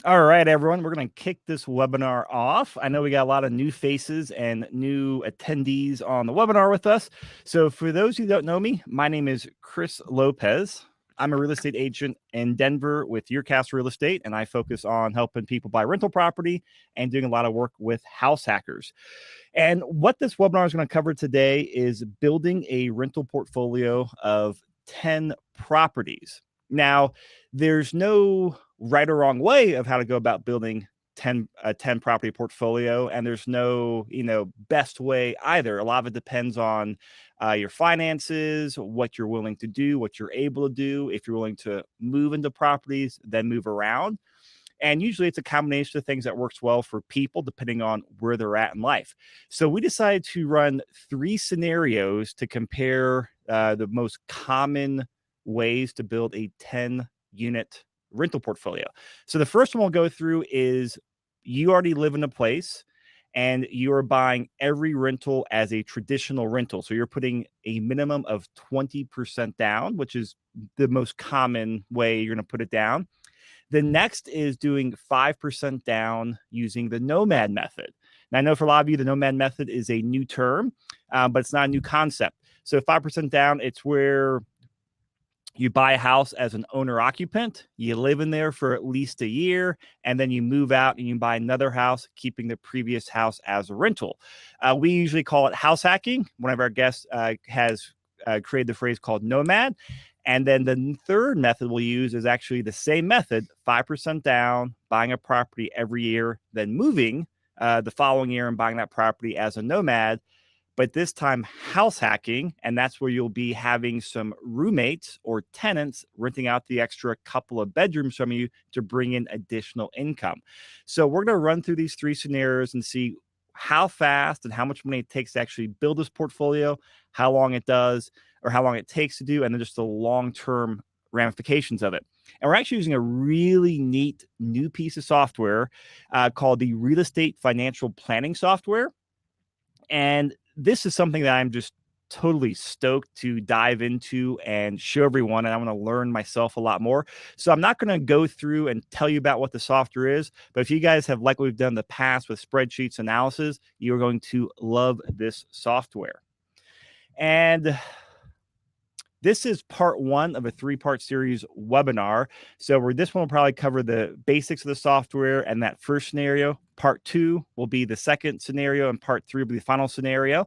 All right, everyone, we're going to kick this webinar off. I know we got a lot of new faces and new attendees on the webinar with us. So for those who don't know me, my name is Chris Lopez. I'm a real estate agent in Denver with YourCast Real Estate, and I focus on helping people buy rental property and doing a lot of work with house hackers. And what this webinar is going to cover today is building a rental portfolio of 10 properties. Now, there's no right or wrong way of how to go about building a 10 property portfolio, and there's no best way either. A lot of it depends on your finances, what you're willing to do, what you're able to do. If you're willing to move into properties, then move around. And usually it's a combination of things that works well for people depending on where they're at in life. So we decided to run 3 scenarios to compare the most common ways to build a 10 unit rental portfolio. So the first one we'll go through is you already live in a place and you are buying every rental as a traditional rental. So you're putting a minimum of 20% down, which is the most common way you're going to put it down. The next is doing 5% down using the Nomad method. Now, I know for a lot of you, the Nomad method is a new term, but it's not a new concept. So 5% down, it's where you buy a house as an owner occupant, you live in there for at least a year, and then you move out and you buy another house, keeping the previous house as a rental. We usually call it house hacking. One of our guests has created the phrase called Nomad. And then the third method we'll use is actually the same method, 5% down, buying a property every year, then moving the following year and buying that property as a Nomad, but this time house hacking. And that's where you'll be having some roommates or tenants renting out the extra couple of bedrooms from you to bring in additional income. So we're going to run through these 3 scenarios and see how fast and how much money it takes to actually build this portfolio, how long it does, or how long it takes to do, and then just the long-term ramifications of it. And we're actually using a really neat new piece of software called the Real Estate Financial Planning Software. And this is something that I'm just totally stoked to dive into and show everyone, and I want to learn myself a lot more. So I'm not going to go through and tell you about what the software is, but if you guys have liked what we've done in the past with spreadsheets analysis, you're going to love this software. And this is part 1 of a 3-part series webinar. So this one will probably cover the basics of the software and that first scenario. Part 2 will be the second scenario, and part 3 will be the final scenario.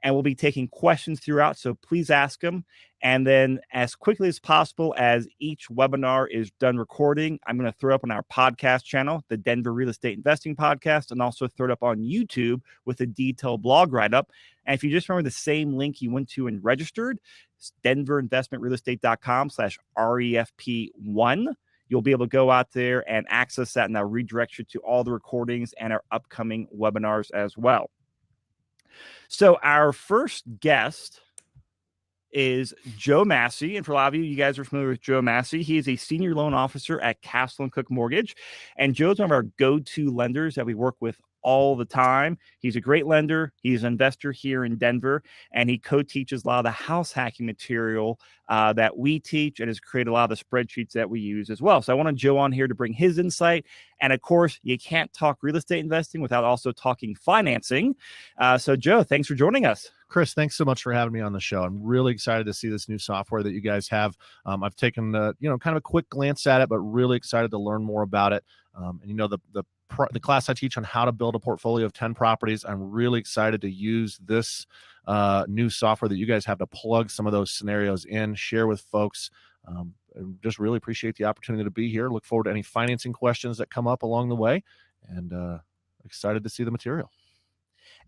And we'll be taking questions throughout, so please ask them. And then as quickly as possible, as each webinar is done recording, I'm going to throw up on our podcast channel, the Denver Real Estate Investing Podcast, and also throw it up on YouTube with a detailed blog write-up. And if you just remember the same link you went to and registered, it's denverinvestmentrealestate.com/REFP1. You'll be able to go out there and access that, and that'll redirect you to all the recordings and our upcoming webinars as well. So our first guest is Joe Massey. And for a lot of you, you guys are familiar with Joe Massey. He is a senior loan officer at Castle & Cook Mortgage. And Joe's one of our go-to lenders that we work with all the time. He's a great lender. He's an investor here in Denver, and he co-teaches a lot of the house hacking material that we teach, and has created a lot of the spreadsheets that we use as well. So I wanted Joe on here to bring his insight. And of course, you can't talk real estate investing without also talking financing. So Joe, thanks for joining us. Chris, thanks so much for having me on the show. I'm really excited to see this new software that you guys have. I've taken kind of a quick glance at it, but really excited to learn more about it. And the class I teach on how to build a portfolio of 10 properties, I'm really excited to use this new software that you guys have to plug some of those scenarios in, share with folks. I just really appreciate the opportunity to be here. Look forward to any financing questions that come up along the way, and excited to see the material.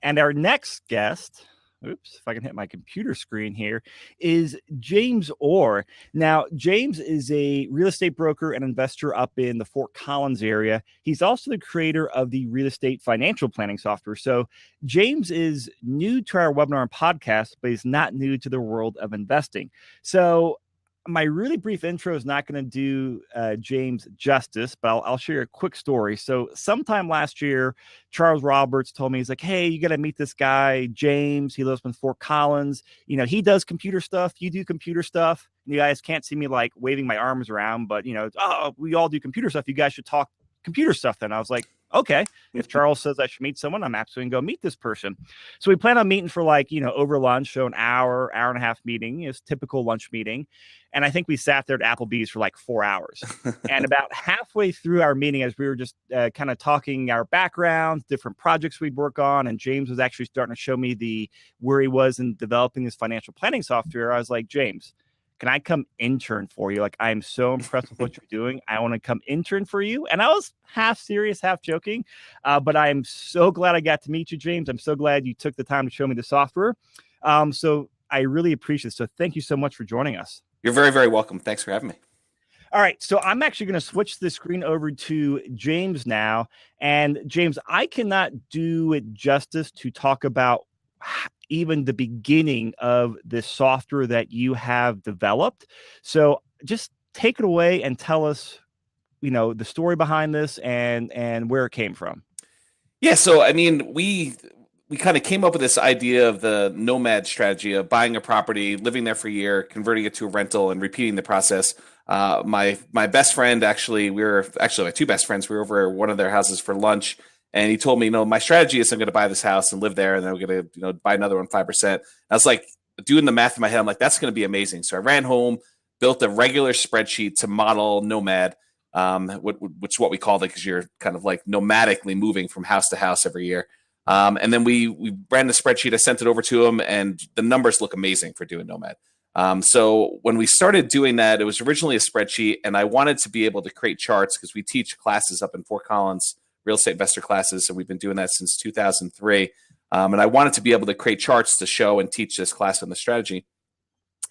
And our next guest, oops, if I can hit my computer screen here, is James Orr. Now, James is a real estate broker and investor up in the Fort Collins area. He's also the creator of the Real Estate Financial Planning Software. So James is new to our webinar and podcast, but he's not new to the world of investing. So my really brief intro is not going to do James justice, but I'll share a quick story. So sometime last year, Charles Roberts told me, he's like, hey, you got to meet this guy, James. He lives in Fort Collins. He does computer stuff. You do computer stuff. You guys can't see me like waving my arms around, but we all do computer stuff. You guys should talk computer stuff then. I was like, okay, if Charles says I should meet someone, I'm absolutely going to go meet this person. So we plan on meeting for over lunch, so an hour and a half meeting is typical lunch meeting. And I think we sat there at Applebee's for like 4 hours. And about halfway through our meeting, as we were just kind of talking our backgrounds, different projects we'd work on, and James was actually starting to show me where he was in developing this financial planning software. I was like, James, can I come intern for you? Like, I'm so impressed with what you're doing. I want to come intern for you. And I was half serious, half joking. But I'm so glad I got to meet you, James. I'm so glad you took the time to show me the software. So I really appreciate it. So thank you so much for joining us. You're very, very welcome. Thanks for having me. All right. So I'm actually going to switch the screen over to James now. And James, I cannot do it justice to talk about even the beginning of this software that you have developed. So just take it away and tell us, the story behind this and where it came from. Yeah. So, I mean, we kind of came up with this idea of the Nomad Strategy of buying a property, living there for a year, converting it to a rental, and repeating the process. My best friend, actually, my two best friends, we were over at one of their houses for lunch. And he told me, my strategy is I'm going to buy this house and live there, and then we're going to, buy another one 5%. I was like, doing the math in my head, I'm like, that's going to be amazing. So I ran home, built a regular spreadsheet to model Nomad, which is what we called it, because you're kind of like nomadically moving from house to house every year. And then we ran the spreadsheet. I sent it over to him, and the numbers look amazing for doing Nomad. So when we started doing that, it was originally a spreadsheet, and I wanted to be able to create charts because we teach classes up in Fort Collins, real estate investor classes, and we've been doing that since 2003. And I wanted to be able to create charts to show and teach this class on the strategy.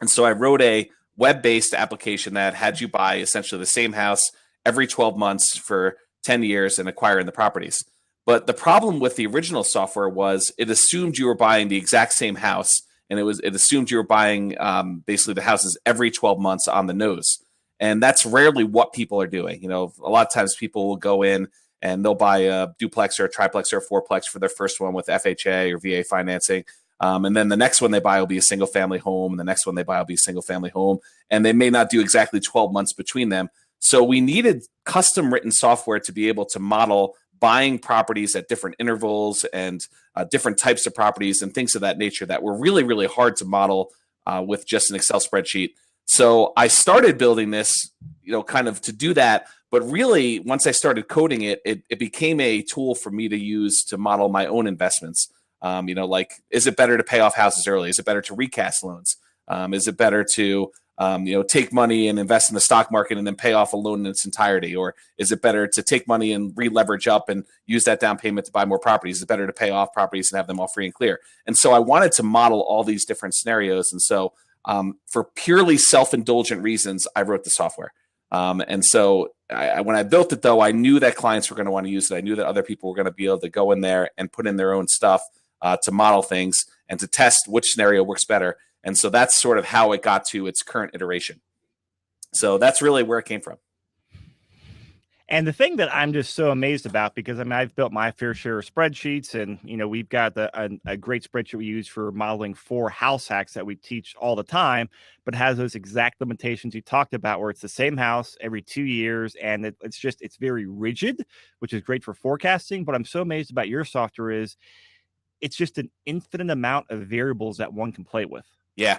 And so I wrote a web-based application that had you buy essentially the same house every 12 months for 10 years and acquiring the properties. But the problem with the original software was it assumed you were buying the exact same house, and it assumed you were buying basically the houses every 12 months on the nose. And that's rarely what people are doing. A lot of times people will go in and they'll buy a duplex or a triplex or a fourplex for their first one with FHA or VA financing. And then the next one they buy will be a single family home. And the next one they buy will be a single family home. And they may not do exactly 12 months between them. So we needed custom written software to be able to model buying properties at different intervals and different types of properties and things of that nature that were really, really hard to model with just an Excel spreadsheet. So I started building this, kind of to do that. But really, once I started coding it, it became a tool for me to use to model my own investments. Like, is it better to pay off houses early? Is it better to recast loans? Is it better to, take money and invest in the stock market and then pay off a loan in its entirety? Or is it better to take money and re-leverage up and use that down payment to buy more properties? Is it better to pay off properties and have them all free and clear? And so I wanted to model all these different scenarios. And so for purely self-indulgent reasons, I wrote the software. And so when I built it, though, I knew that clients were going to want to use it. I knew that other people were going to be able to go in there and put in their own stuff to model things and to test which scenario works better. And so that's sort of how it got to its current iteration. So that's really where it came from. And the thing that I'm just so amazed about, because I've built my fair share of spreadsheets, and we've got a great spreadsheet we use for modeling 4 house hacks that we teach all the time, but has those exact limitations you talked about, where it's the same house every 2 years, and it's very rigid, which is great for forecasting. But I'm so amazed about your software is it's just an infinite amount of variables that one can play with. Yeah.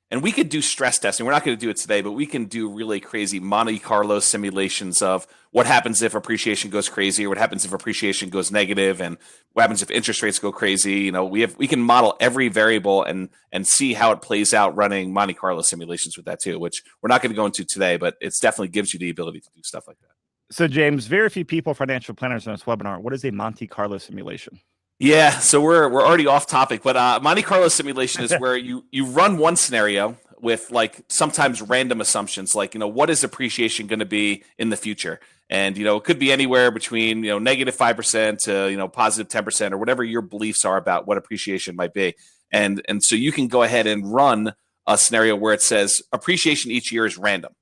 And we could do stress testing. We're not going to do it today, but we can do really crazy Monte Carlo simulations of what happens if appreciation goes crazy, or what happens if appreciation goes negative, and what happens if interest rates go crazy. We can model every variable and see how it plays out running Monte Carlo simulations with that too, which we're not going to go into today, but it definitely gives you the ability to do stuff like that. So James, very few people, financial planners on this webinar. What is a Monte Carlo simulation? Yeah, so we're already off topic, but Monte Carlo simulation is where you run one scenario with like sometimes random assumptions, like what is appreciation going to be in the future, and it could be anywhere between negative 5% to positive 10%, or whatever your beliefs are about what appreciation might be, and so you can go ahead and run a scenario where it says appreciation each year is random,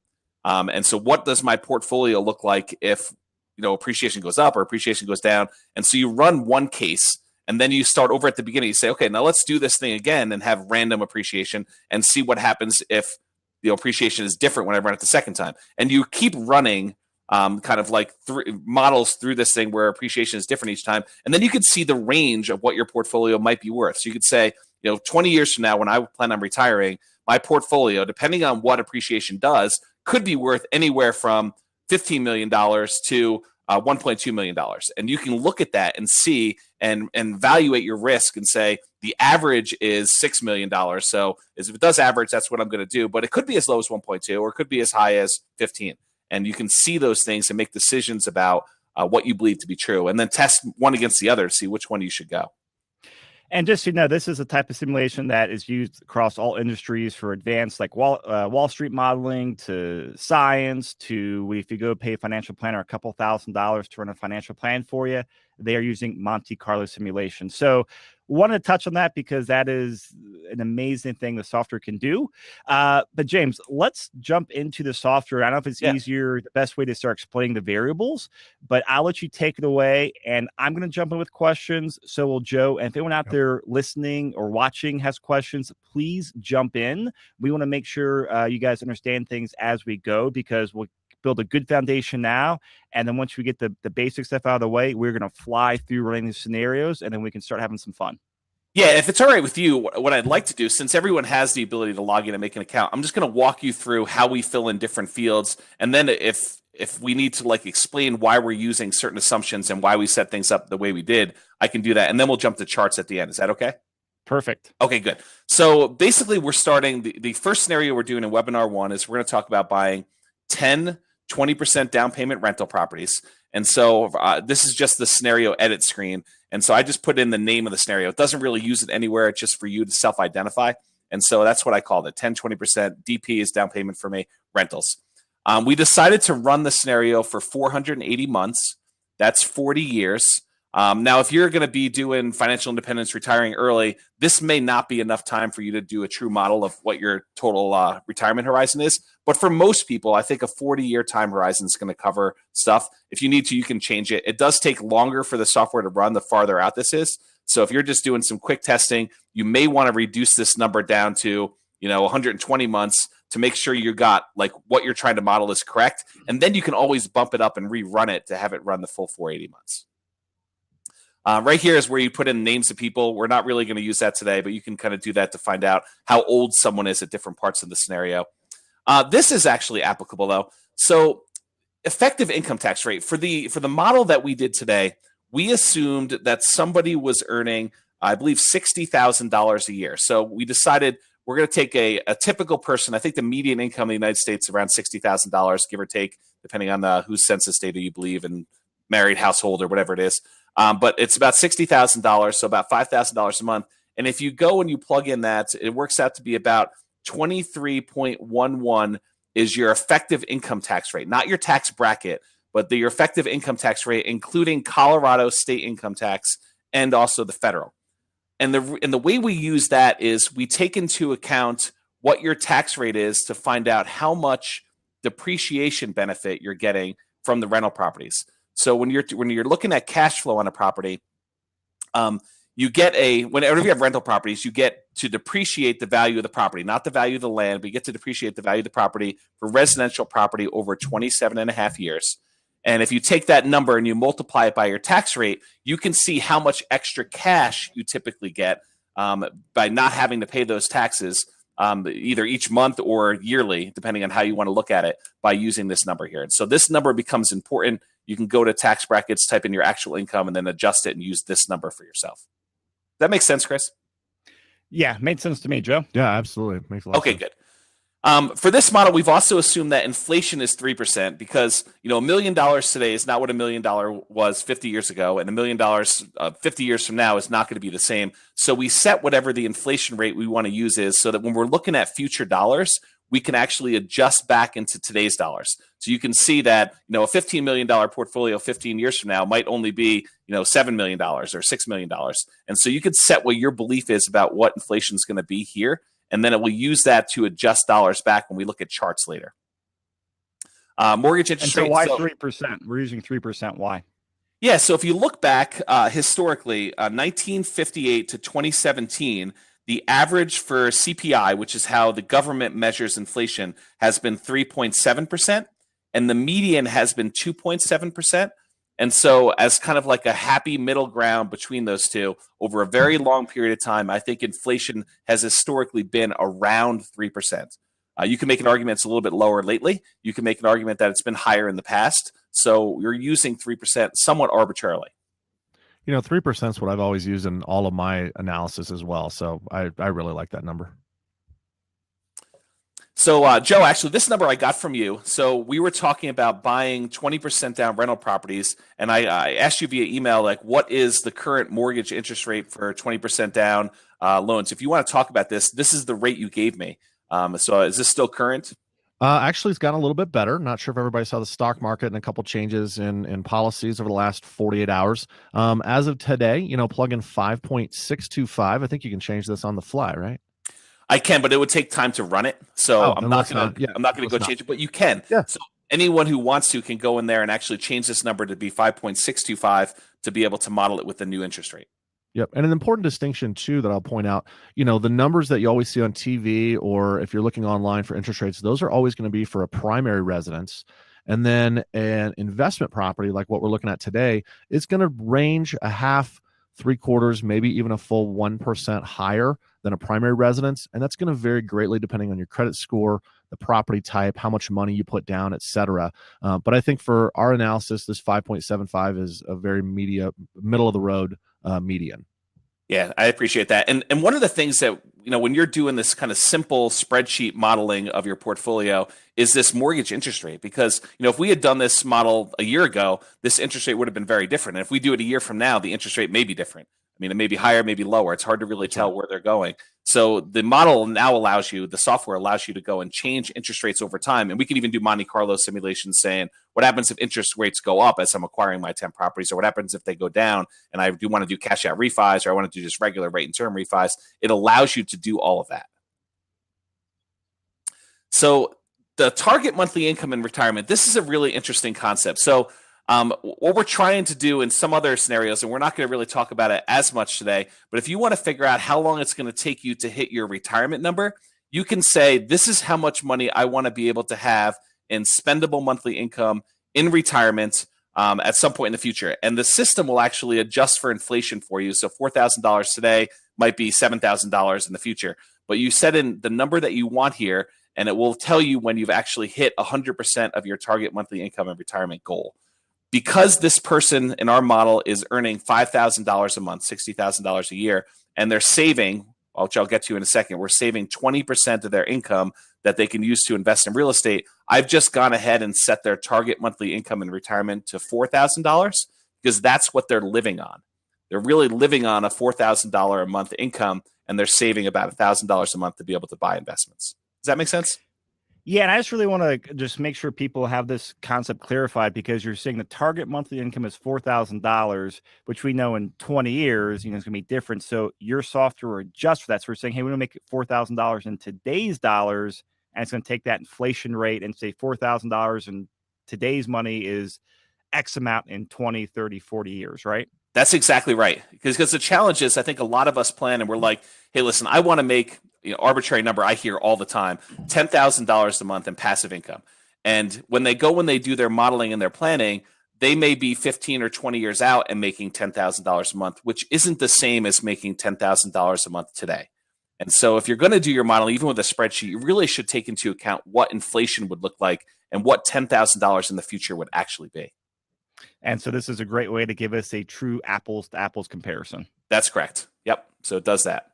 and so what does my portfolio look like if appreciation goes up or appreciation goes down, and so you run one case. And then you start over at the beginning. You say, okay, now let's do this thing again and have random appreciation and see what happens if appreciation is different when I run it the second time. And you keep running kind of like models through this thing where appreciation is different each time. And then you could see the range of what your portfolio might be worth. So you could say, 20 years from now, when I plan on retiring, my portfolio, depending on what appreciation does, could be worth anywhere from $15 million to $1.2 million. And you can look at that and see and evaluate your risk and say the average is $6 million. So if it does average, that's what I'm going to do. But it could be as low as 1.2 or it could be as high as 15. And you can see those things and make decisions about what you believe to be true, and then test one against the other to see which one you should go. And just so you know, this is a type of simulation that is used across all industries for advanced, like Wall Street modeling, to science, to if you go pay a financial planner a couple $1,000s to run a financial plan for you, they are using Monte Carlo simulation. So wanted to touch on that because that is an amazing thing the software can do. But James, let's jump into the software. I don't know if it's easier, the best way to start explaining the variables, but I'll let you take it away. And I'm going to jump in with questions. So will Joe. And if anyone out there listening or watching has questions, please jump in. We want to make sure you guys understand things as we go, because we'll build a good foundation now. And then once we get the basic stuff out of the way, we're going to fly through running these scenarios, and then we can start having some fun. Yeah, if it's all right with you, what I'd like to do, since everyone has the ability to log in and make an account, I'm just going to walk you through how we fill in different fields. And then if we need to explain why we're using certain assumptions and why we set things up the way we did, I can do that. And then we'll jump to charts at the end. Is that okay? Perfect. Okay, good. So basically we're starting, the first scenario we're doing in webinar 1 is we're going to talk about buying 20% down payment rental properties. And so this is just the scenario edit screen. And so I just put in the name of the scenario. It doesn't really use it anywhere. It's just for you to self-identify. And so that's what I called it. 20% DP is down payment for me, rentals. We decided to run the scenario for 480 months. That's 40 years. Now, if you're going to be doing financial independence, retiring early, this may not be enough time for you to do a true model of what your total retirement horizon is. But for most people, I think a 40-year time horizon is going to cover stuff. If you need to, you can change it. It does take longer for the software to run the farther out this is. So if you're just doing some quick testing, you may want to reduce this number down to 120 months to make sure you got what you're trying to model is correct. And then you can always bump it up and rerun it to have it run the full 480 months. Right here is where you put in names of people. We're not really going to use that today, but you can kind of do that to find out how old someone is at different parts of the scenario. This is actually applicable, though. So effective income tax rate. For the model that we did today, we assumed that somebody was earning, I believe, $60,000 a year. So we decided we're going to take a typical person. I think the median income in the United States is around $60,000, give or take, depending on whose census data you believe and married household or whatever it is. But it's about $60,000, so about $5,000 a month. And if you go and you plug in that, it works out to be about 23.11 is your effective income tax rate, not your tax bracket, but your effective income tax rate, including Colorado state income tax and also the federal. And the way we use that is we take into account what your tax rate is to find out how much depreciation benefit you're getting from the rental properties. So when you're looking at cash flow on a property, you get whenever you have rental properties, you get to depreciate the value of the property, not the value of the land, but you get to depreciate the value of the property for residential property over 27 and a half years. And if you take that number and you multiply it by your tax rate, you can see how much extra cash you typically get by not having to pay those taxes either each month or yearly, depending on how you want to look at it, by using this number here. And so this number becomes important. You can go to tax brackets, type in your actual income, and then adjust it and use this number for yourself. That makes sense, Chris? Yeah, made sense to me, Joe. Yeah, absolutely. Makes a lot of sense. Okay, good. For this model, we've also assumed that inflation is 3% because $1 million today is not what $1 million was 50 years ago, and $1 million 50 years from now is not going to be the same. So we set whatever the inflation rate we want to use is, so that when we're looking at future dollars, we can actually adjust back into today's dollars. So you can see that a $15 million portfolio 15 years from now might only be $7 million or $6 million, and so you could set what your belief is about what inflation is going to be here. And then it will use that to adjust dollars back when we look at charts later. Mortgage interest rate. So why 3%? We're using 3%. Why? Yeah, so if you look back historically, 1958 to 2017, the average for CPI, which is how the government measures inflation, has been 3.7%. and the median has been 2.7%. And so as kind of like a happy middle ground between those two over a very long period of time, I think inflation has historically been around 3%. You can make an argument it's a little bit lower lately. You can make an argument that it's been higher in the past. So you're using 3% somewhat arbitrarily. 3% is what I've always used in all of my analysis as well. So I really like that number. So, Joe, actually, this number I got from you. So we were talking about buying 20% down rental properties, and I asked you via email, like, what is the current mortgage interest rate for 20% down loans? If you want to talk about this, this is the rate you gave me. So is this still current? Actually, it's gotten a little bit better. Not sure if everybody saw the stock market and a couple changes in policies over the last 48 hours. As of today, plug in 5.625. I think you can change this on the fly, right? I can, but it would take time to run it. So I'm not going to go change it, but you can. Yeah. So anyone who wants to can go in there and actually change this number to be 5.625 to be able to model it with the new interest rate. Yep. And an important distinction too that I'll point out, the numbers that you always see on TV or if you're looking online for interest rates, those are always going to be for a primary residence. And then an investment property like what we're looking at today is going to range a half, 3/4, maybe even a full 1% higher than a primary residence. And that's going to vary greatly depending on your credit score, the property type, how much money you put down, et cetera. But I think for our analysis, this 5.75 is a very middle of the road median. Yeah, I appreciate that. And one of the things that, when you're doing this kind of simple spreadsheet modeling of your portfolio is this mortgage interest rate. Because, if we had done this model a year ago, this interest rate would have been very different. And if we do it a year from now, the interest rate may be different. I mean, it may be higher, maybe lower. It's hard to really tell where they're going. So the model now the software allows you to go and change interest rates over time. And we can even do Monte Carlo simulations saying, what happens if interest rates go up as I'm acquiring my 10 properties, or what happens if they go down and I do want to do cash out refis, or I want to do just regular rate and term refis. It allows you to do all of that. So the target monthly income in retirement, this is a really interesting concept. So what we're trying to do in some other scenarios, and we're not going to really talk about it as much today, but if you want to figure out how long it's going to take you to hit your retirement number, you can say, this is how much money I want to be able to have in spendable monthly income in retirement at some point in the future. And the system will actually adjust for inflation for you. So $4,000 today might be $7,000 in the future. But you set in the number that you want here, and it will tell you when you've actually hit 100% of your target monthly income and retirement goal. Because this person in our model is earning $5,000 a month, $60,000 a year, and they're saving, which I'll get to in a second, we're saving 20% of their income that they can use to invest in real estate. I've just gone ahead and set their target monthly income in retirement to $4,000 because that's what they're living on. They're really living on a $4,000 a month income, and they're saving about $1,000 a month to be able to buy investments. Does that make sense? Yeah, and I just really want to just make sure people have this concept clarified, because you're saying the target monthly income is $4,000, which we know in 20 years, it's going to be different. So your software adjusts for that. So we're saying, hey, we want to make it $4,000 in today's dollars, and it's going to take that inflation rate and say $4,000 in today's money is X amount in 20, 30, 40 years, right? That's exactly right. Because the challenge is, I think a lot of us plan and we're like, hey, listen, I want to make arbitrary number I hear all the time, $10,000 a month in passive income. And when they do their modeling and their planning, they may be 15 or 20 years out and making $10,000 a month, which isn't the same as making $10,000 a month today. And so if you're going to do your model, even with a spreadsheet, you really should take into account what inflation would look like and what $10,000 in the future would actually be. And so this is a great way to give us a true apples to apples comparison. That's correct. Yep. So it does that.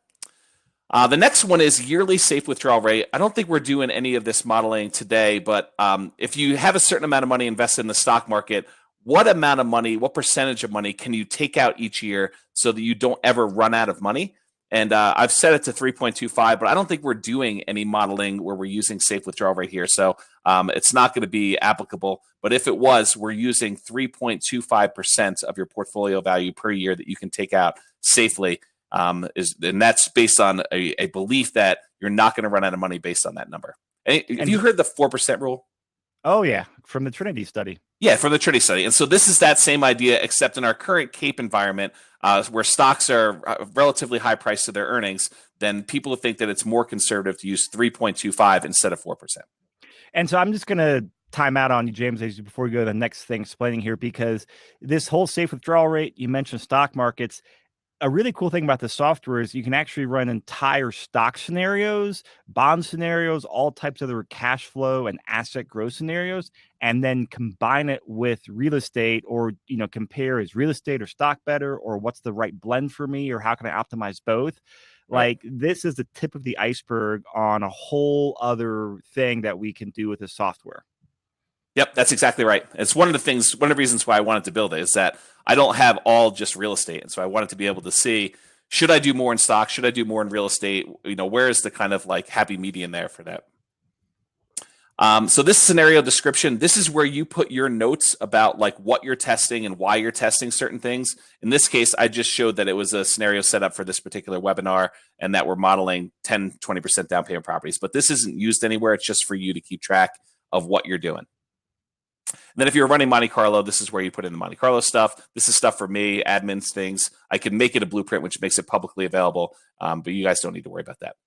The next one is yearly safe withdrawal rate. I don't think we're doing any of this modeling today, but if you have a certain amount of money invested in the stock market, what amount of money, what percentage of money can you take out each year so that you don't ever run out of money? And I've set it to 3.25, but I don't think we're doing any modeling where we're using safe withdrawal rate here. So it's not going to be applicable. But if it was, we're using 3.25% of your portfolio value per year that you can take out safely. And that's based on a belief that you're not going to run out of money based on that number. Have you heard the 4% rule? Oh, yeah. From the Trinity study. Yeah, from the Trinity study. And so this is that same idea, except in our current CAPE environment, where stocks are relatively high price to their earnings, then people think that it's more conservative to use 3.25 instead of 4%. And so I'm just going to time out on you, James, before we go to the next thing explaining here, because this whole safe withdrawal rate, you mentioned stock markets. A really cool thing about the software is you can actually run entire stock scenarios, bond scenarios, all types of other cash flow and asset growth scenarios, and then combine it with real estate, or, you know, compare, is real estate or stock better, or what's the right blend for me, or how can I optimize both? Like, this is the tip of the iceberg on a whole other thing that we can do with the software. Yep, that's exactly right. It's one of the reasons why I wanted to build it is that I don't have all just real estate. And so I wanted to be able to see, should I do more in stock? Should I do more in real estate? You know, where is the kind of like happy median there for that? So this scenario description, this is where you put your notes about like what you're testing and why you're testing certain things. In this case, I just showed that it was a scenario set up for this particular webinar and that we're modeling 10, 20% down payment properties. But this isn't used anywhere. It's just for you to keep track of what you're doing. And then if you're running Monte Carlo, this is where you put in the Monte Carlo stuff. This is stuff for me, admins, things. I can make it a blueprint, which makes it publicly available, but you guys don't need to worry about that.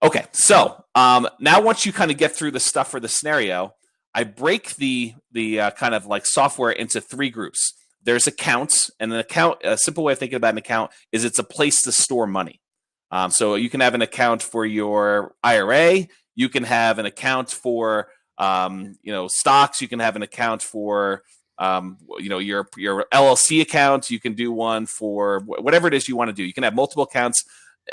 Okay, so now once you kind of get through the stuff for the scenario, I break the kind of like software into 3 groups. There's accounts, and an account, a simple way of thinking about an account is it's a place to store money. So you can have an account for your IRA. You can have an account for stocks. You can have an account for your LLC account. You can do one for whatever it is you want to do. You can have multiple accounts.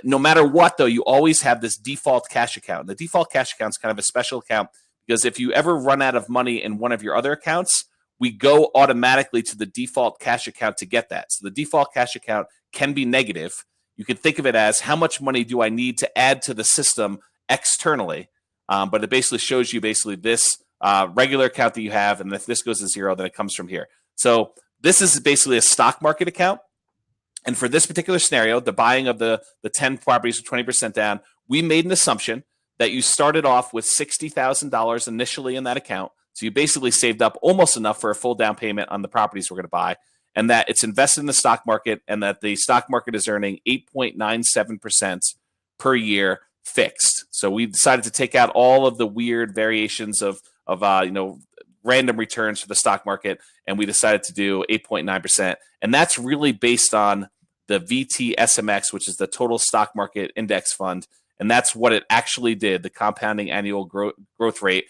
No matter what, though, you always have this default cash account. And the default cash account is kind of a special account because if you ever run out of money in one of your other accounts, we go automatically to the default cash account to get that. So the default cash account can be negative. You can think of it as how much money do I need to add to the system externally? But it basically shows you this regular account that you have, and if this goes to 0, then it comes from here. So this is basically a stock market account. And for this particular scenario, the buying of the 10 properties with 20% down, we made an assumption that you started off with $60,000 initially in that account. So you basically saved up almost enough for a full down payment on the properties we're going to buy, and that it's invested in the stock market, and that the stock market is earning 8.97% per year fixed. So we decided to take out all of the weird variations of random returns for the stock market, and we decided to do 8.9%. And that's really based on the VTSMX, which is the total stock market index fund. And that's what it actually did, the compounding annual growth rate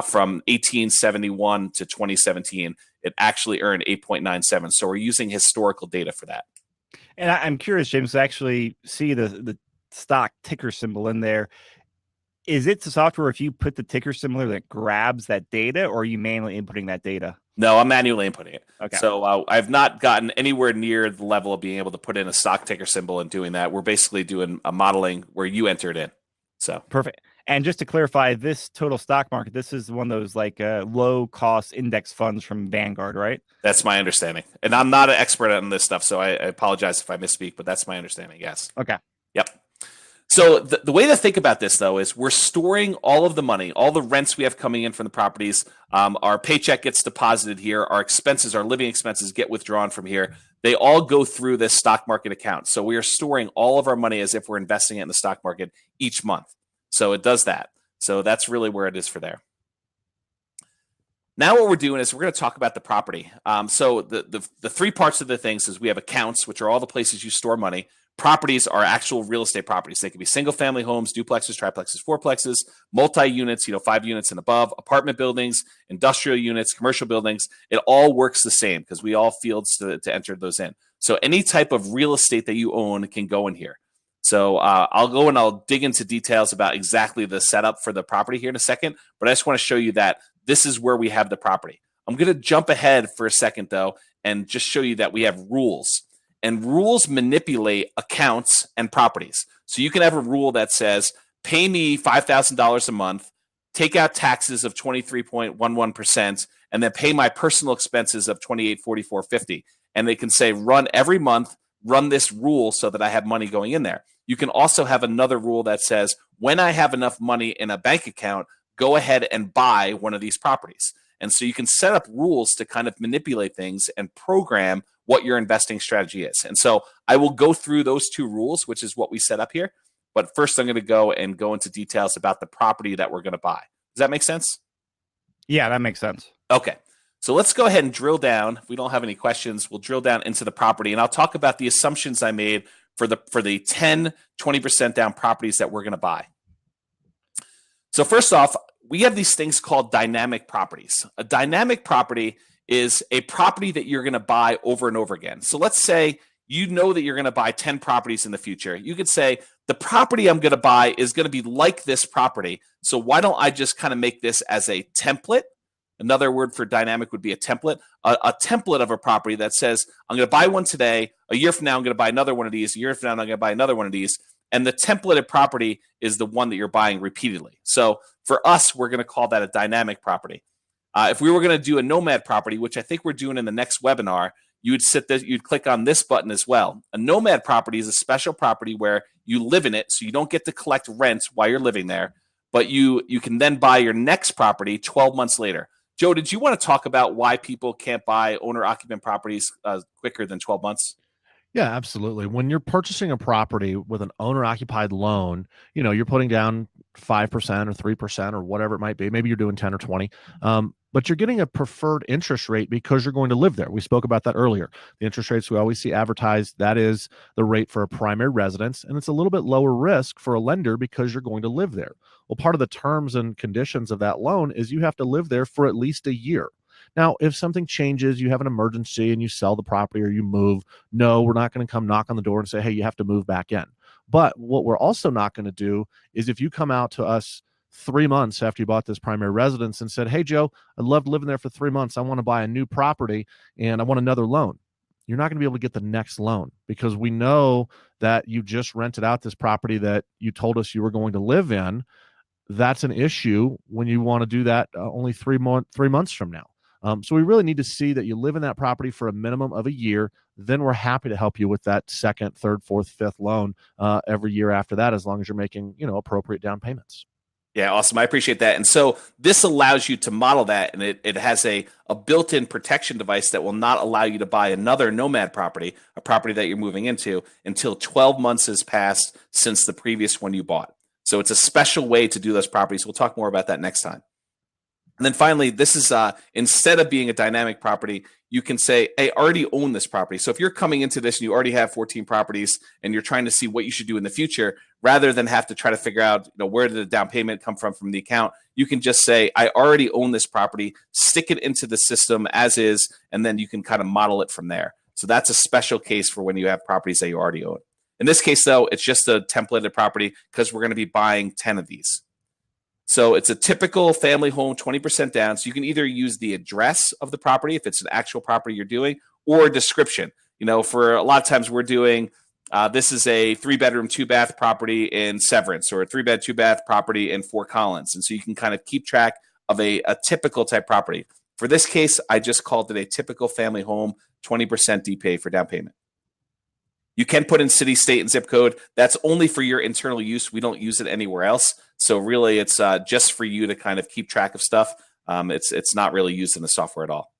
from 1871 to 2017. It actually earned 8.97. So we're using historical data for that. And I'm curious, James, to actually see the stock ticker symbol in there. Is it the software, if you put the ticker symbol that grabs that data, or are you manually inputting that data? No, I'm manually inputting it. Okay. So I've not gotten anywhere near the level of being able to put in a stock ticker symbol and doing that. We're basically doing a modeling where you enter it in. So perfect. And just to clarify, this total stock market, this is one of those like low cost index funds from Vanguard, right? That's my understanding. And I'm not an expert on this stuff, so I apologize if I misspeak, but that's my understanding. Yes. Okay. Yep. So the way to think about this, though, is we're storing all of the money, all the rents we have coming in from the properties. Our paycheck gets deposited here. Our expenses, our living expenses get withdrawn from here. They all go through this stock market account. So we are storing all of our money as if we're investing it in the stock market each month. So it does that. So that's really where it is for there. Now what we're doing is we're going to talk about the property. So the 3 parts of the things is we have accounts, which are all the places you store money. Properties are actual real estate properties. They can be single family homes, duplexes, triplexes, fourplexes, multi-units, 5 units and above, apartment buildings, industrial units, commercial buildings. It all works the same because we all fields to enter those in. So any type of real estate that you own can go in here. So I'll go and I'll dig into details about exactly the setup for the property here in a second, but I just want to show you that this is where we have the property. I'm going to jump ahead for a second, though, and just show you that we have rules. And rules manipulate accounts and properties. So you can have a rule that says, pay me $5,000 a month, take out taxes of 23.11%, and then pay my personal expenses of $28.44.50. And they can say, run every month, run this rule so that I have money going in there. You can also have another rule that says, when I have enough money in a bank account, go ahead and buy one of these properties. And so you can set up rules to kind of manipulate things and program what your investing strategy is. And so I will go through those 2 rules, which is what we set up here. But first, I'm going to go into details about the property that we're going to buy. Does that make sense? Yeah, that makes sense. Okay. So let's go ahead and drill down. If we don't have any questions, we'll drill down into the property, and I'll talk about the assumptions I made for the 10, 20% down properties that we're going to buy. So first off, we have these things called dynamic properties. A dynamic property is a property that you're going to buy over and over again. So let's say you know that you're going to buy 10 properties in the future. You could say, the property I'm going to buy is going to be like this property. So why don't I just kind of make this as a template? Another word for dynamic would be a template. A template of a property that says, I'm going to buy one today. A year from now, I'm going to buy another one of these. A year from now, I'm going to buy another one of these. And the templated property is the one that you're buying repeatedly. So for us, we're going to call that a dynamic property. If we were going to do a nomad property, which I think we're doing in the next webinar, you'd click on this button as well. A nomad property is a special property where you live in it, so you don't get to collect rent while you're living there, but you can then buy your next property 12 months later. Joe, did you want to talk about why people can't buy owner-occupant properties quicker than 12 months? Yeah, absolutely. When you're purchasing a property with an owner-occupied loan, you're putting down 5% or 3% or whatever it might be. Maybe you're doing 10 or 20. But you're getting a preferred interest rate because you're going to live there. We spoke about that earlier. The interest rates we always see advertised, that is the rate for a primary residence, and it's a little bit lower risk for a lender because you're going to live there. Well, part of the terms and conditions of that loan is you have to live there for at least a year. Now, if something changes, you have an emergency and you sell the property or you move, no, we're not going to come knock on the door and say, hey, you have to move back in. But what we're also not going to do is if you come out to us 3 months after you bought this primary residence and said, hey, Joe, I loved living there for 3 months. I want to buy a new property and I want another loan. You're not going to be able to get the next loan because we know that you just rented out this property that you told us you were going to live in. That's an issue when you want to do that only 3 months from now. So we really need to see that you live in that property for a minimum of a year. Then we're happy to help you with that second, third, fourth, fifth loan every year after that, as long as you're making, appropriate down payments. Yeah, awesome. I appreciate that. And so this allows you to model that, and it has a built-in protection device that will not allow you to buy another nomad property, a property that you're moving into, until 12 months has passed since the previous one you bought. So it's a special way to do those properties. We'll talk more about that next time. And then finally, this is instead of being a dynamic property, you can say, hey, I already own this property. So if you're coming into this and you already have 14 properties and you're trying to see what you should do in the future, rather than have to try to figure out where did the down payment come from the account, you can just say, I already own this property, stick it into the system as is, and then you can kind of model it from there. So that's a special case for when you have properties that you already own. In this case, though, it's just a templated property because we're going to be buying 10 of these. So it's a typical family home, 20% down. So you can either use the address of the property if it's an actual property you're doing, or a description. For a lot of times we're doing, this is a 3-bedroom, 2-bath property in Severance, or a 3-bed, 2-bath property in Fort Collins. And so you can kind of keep track of a typical type property. For this case, I just called it a typical family home, 20% DPA for down payment. You can put in city, state, and zip code. That's only for your internal use. We don't use it anywhere else. So really, it's just for you to kind of keep track of stuff. It's not really used in the software at all.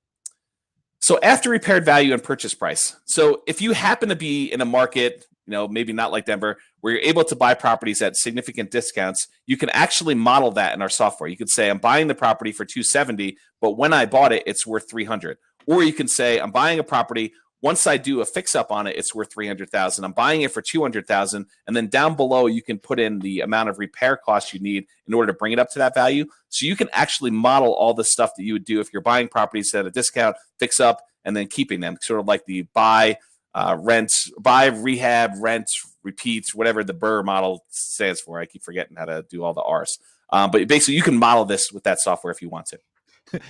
So after repaired value and purchase price. So if you happen to be in a market, maybe not like Denver, where you're able to buy properties at significant discounts, you can actually model that in our software. You could say, I'm buying the property for $270, but when I bought it, it's worth $300. Or you can say, I'm buying a property. Once I do a fix-up on it, it's worth $300,000. I'm buying it for $200,000, and then down below you can put in the amount of repair costs you need in order to bring it up to that value. So you can actually model all the stuff that you would do if you're buying properties at a discount, fix up, and then keeping them, sort of like the buy, rehab, rent, repeats, whatever the BIR model stands for. I keep forgetting how to do all the R's. But basically, you can model this with that software if you want to.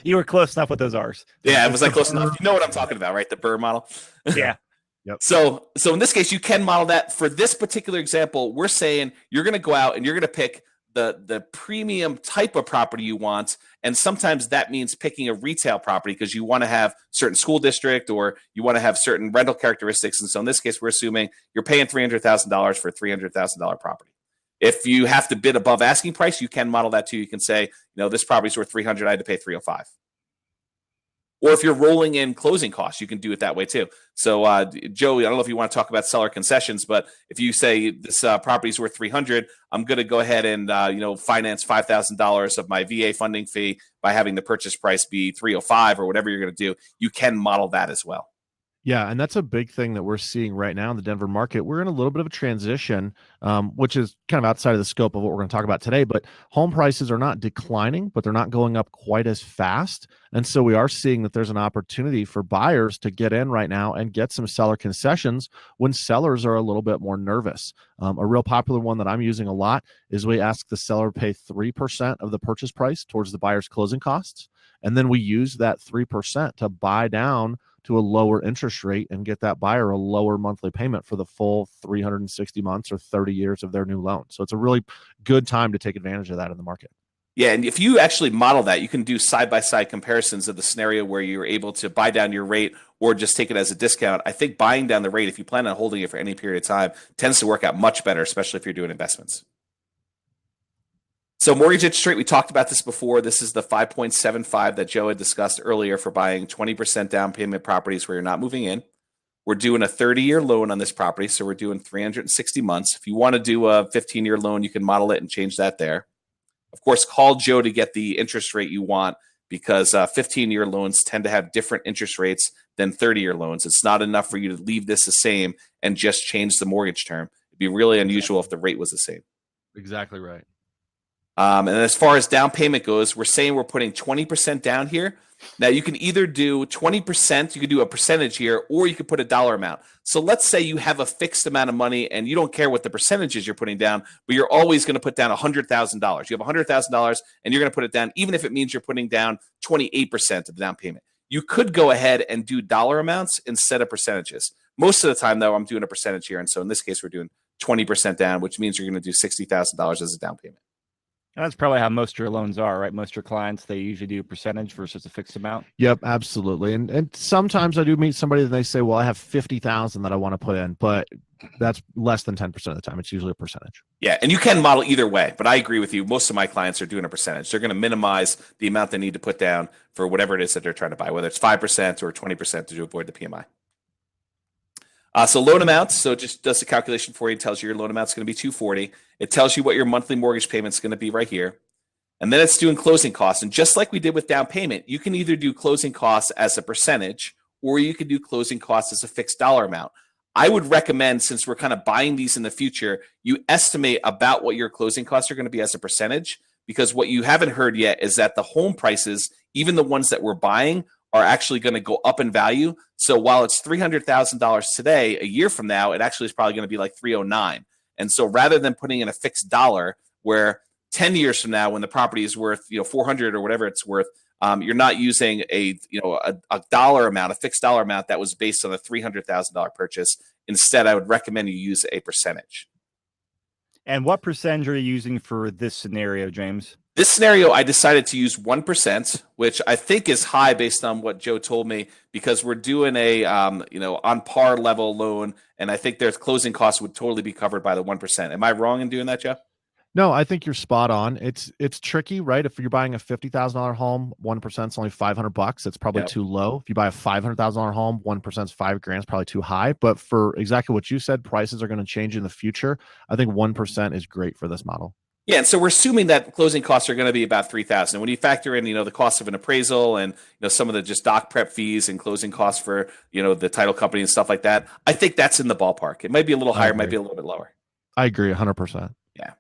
You were close enough with those R's. Yeah, it was like close enough. You know what I'm talking about, right? The BIR model. Yeah. Yep. So in this case, you can model that. For this particular example, we're saying you're going to go out and you're going to pick the premium type of property you want. And sometimes that means picking a retail property because you want to have certain school district or you want to have certain rental characteristics. And so in this case, we're assuming you're paying $300,000 for a $300,000 property. If you have to bid above asking price, you can model that too. You can say, this property's worth $300. I had to pay $305. Or if you're rolling in closing costs, you can do it that way too. So, Joe, I don't know if you want to talk about seller concessions, but if you say this property is worth $300, I'm going to go ahead and finance $5,000 of my VA funding fee by having the purchase price be $305 or whatever you're going to do. You can model that as well. Yeah, and that's a big thing that we're seeing right now in the Denver market. We're in a little bit of a transition, which is kind of outside of the scope of what we're going to talk about today. But home prices are not declining, but they're not going up quite as fast. And so we are seeing that there's an opportunity for buyers to get in right now and get some seller concessions when sellers are a little bit more nervous. A real popular one that I'm using a lot is we ask the seller to pay 3% of the purchase price towards the buyer's closing costs. And then we use that 3% to buy down to a lower interest rate and get that buyer a lower monthly payment for the full 360 months or 30 years of their new loan. So it's a really good time to take advantage of that in the market. Yeah, and if you actually model that, you can do side-by-side comparisons of the scenario where you're able to buy down your rate or just take it as a discount. I think buying down the rate, if you plan on holding it for any period of time, tends to work out much better, especially if you're doing investments. So mortgage interest rate, we talked about this before. This is the 5.75 that Joe had discussed earlier for buying 20% down payment properties where you're not moving in. We're doing a 30-year loan on this property, so we're doing 360 months. If you want to do a 15-year loan, you can model it and change that there. Of course, call Joe to get the interest rate you want because 15-year loans tend to have different interest rates than 30-year loans. It's not enough for you to leave this the same and just change the mortgage term. It'd be really unusual if the rate was the same. Exactly right. And as far as down payment goes, we're saying we're putting 20% down here. Now, you can either do 20%, you could do a percentage here, or you could put a dollar amount. So let's say you have a fixed amount of money and you don't care what the percentages you're putting down, but you're always going to put down $100,000. You have $100,000 and you're going to put it down, even if it means you're putting down 28% of the down payment. You could go ahead and do dollar amounts instead of percentages. Most of the time, though, I'm doing a percentage here. And so in this case, we're doing 20% down, which means you're going to do $60,000 as a down payment. That's probably how most of your loans are, right? Most of your clients, they usually do a percentage versus a fixed amount. Yep, absolutely. And sometimes I do meet somebody and they say, well, I have 50,000 that I want to put in, but that's less than 10% of the time. It's usually a percentage. Yeah, and you can model either way, but I agree with you. Most of my clients are doing a percentage. They're going to minimize the amount they need to put down for whatever it is that they're trying to buy, whether it's 5% or 20% to avoid the PMI. So loan amounts, so it just does the calculation for you. It tells you your loan amount is going to be $240. It tells you what your monthly mortgage payment is going to be right here. And then it's doing closing costs. And just like we did with down payment, you can either do closing costs as a percentage or you can do closing costs as a fixed dollar amount. I would recommend, since we're kind of buying these in the future, you estimate about what your closing costs are going to be as a percentage, because what you haven't heard yet is that the home prices, even the ones that we're buying, are actually going to go up in value. So while it's $300,000 today, a year from now, it actually is probably going to be like $309,000. And so rather than putting in a fixed dollar, where 10 years from now, when the property is worth $400 or whatever it's worth, you're not using a dollar amount, a fixed dollar amount that was based on a $300,000 purchase. Instead, I would recommend you use a percentage. And what percentage are you using for this scenario, James? This scenario, I decided to use 1%, which I think is high based on what Joe told me, because we're doing a on par level loan, and I think their closing costs would totally be covered by the 1%. Am I wrong in doing that, Joe? No, I think you're spot on. It's tricky, right? If you're buying a $50,000 home, 1% is only $500. It's probably too low. If you buy a $500,000 home, 1% is $5,000. It's probably too high. But for exactly what you said, prices are going to change in the future. I think 1% is great for this model. Yeah, and so we're assuming that closing costs are going to be about $3,000. When you factor in, the cost of an appraisal and some of the just doc prep fees and closing costs for the title company and stuff like that, I think that's in the ballpark. It might be a little higher, might be a little bit lower. I agree, 100%. Yeah.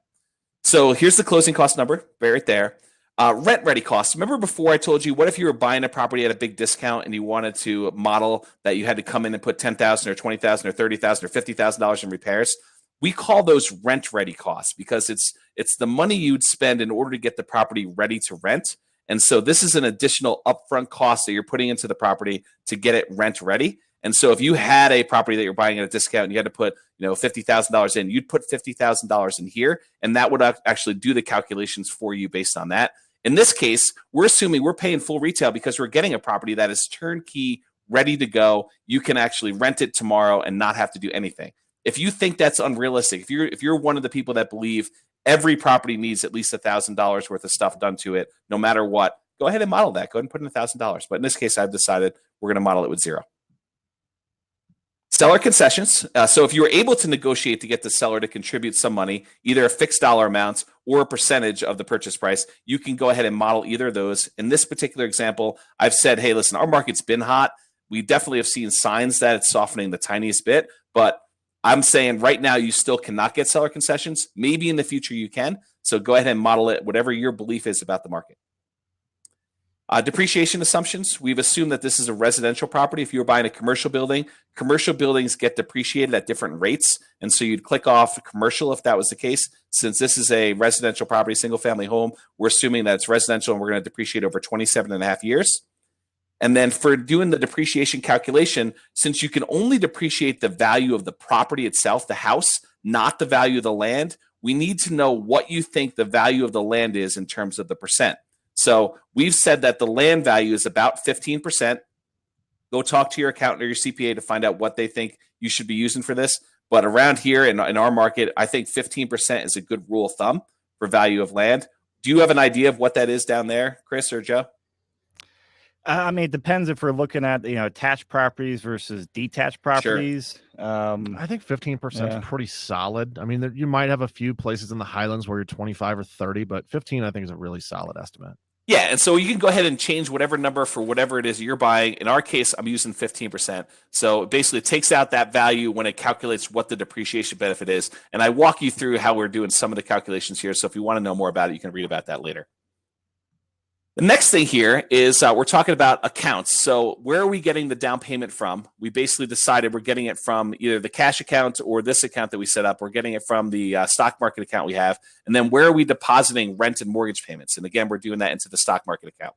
So here's the closing cost number, right there. Rent ready costs. Remember before I told you, what if you were buying a property at a big discount and you wanted to model that you had to come in and put $10,000 or $20,000 or $30,000 or $50,000 in repairs? We call those rent ready costs because it's the money you'd spend in order to get the property ready to rent. And so this is an additional upfront cost that you're putting into the property to get it rent ready. And so if you had a property that you're buying at a discount and you had to put $50,000 in, you'd put $50,000 in here, and that would actually do the calculations for you based on that. In this case, we're assuming we're paying full retail because we're getting a property that is turnkey, ready to go. You can actually rent it tomorrow and not have to do anything. If you think that's unrealistic, if you're one of the people that believe every property needs at least $1,000 worth of stuff done to it, no matter what, go ahead and model that. Go ahead and put in $1,000. But in this case, I've decided we're going to model it with 0. Seller concessions. So if you were able to negotiate to get the seller to contribute some money, either a fixed dollar amount or a percentage of the purchase price, you can go ahead and model either of those. In this particular example, I've said, hey, listen, our market's been hot. We definitely have seen signs that it's softening the tiniest bit, but I'm saying right now you still cannot get seller concessions. Maybe in the future you can. So go ahead and model it, whatever your belief is about the market. Depreciation assumptions. We've assumed that this is a residential property. If you were buying a commercial building, commercial buildings get depreciated at different rates. And so you'd click off commercial if that was the case. Since this is a residential property, single family home, we're assuming that it's residential and we're going to depreciate over 27.5 years. And then for doing the depreciation calculation, since you can only depreciate the value of the property itself, the house, not the value of the land, we need to know what you think the value of the land is in terms of the percent. So we've said that the land value is about 15%. Go talk to your accountant or your CPA to find out what they think you should be using for this. But around here in our market, I think 15% is a good rule of thumb for value of land. Do you have an idea of what that is down there, Chris or Joe? I mean, it depends if we're looking at, attached properties versus detached properties. Sure. I think 15% is pretty solid. I mean, you might have a few places in the Highlands where you're 25 or 30, but 15, I think, is a really solid estimate. Yeah, and so you can go ahead and change whatever number for whatever it is you're buying. In our case, I'm using 15%. So basically, it takes out that value when it calculates what the depreciation benefit is. And I walk you through how we're doing some of the calculations here. So if you want to know more about it, you can read about that later. The next thing here is we're talking about accounts. So where are we getting the down payment from? We basically decided we're getting it from either the cash account or this account that we set up. We're getting it from the stock market account we have. And then where are we depositing rent and mortgage payments? And again, we're doing that into the stock market account.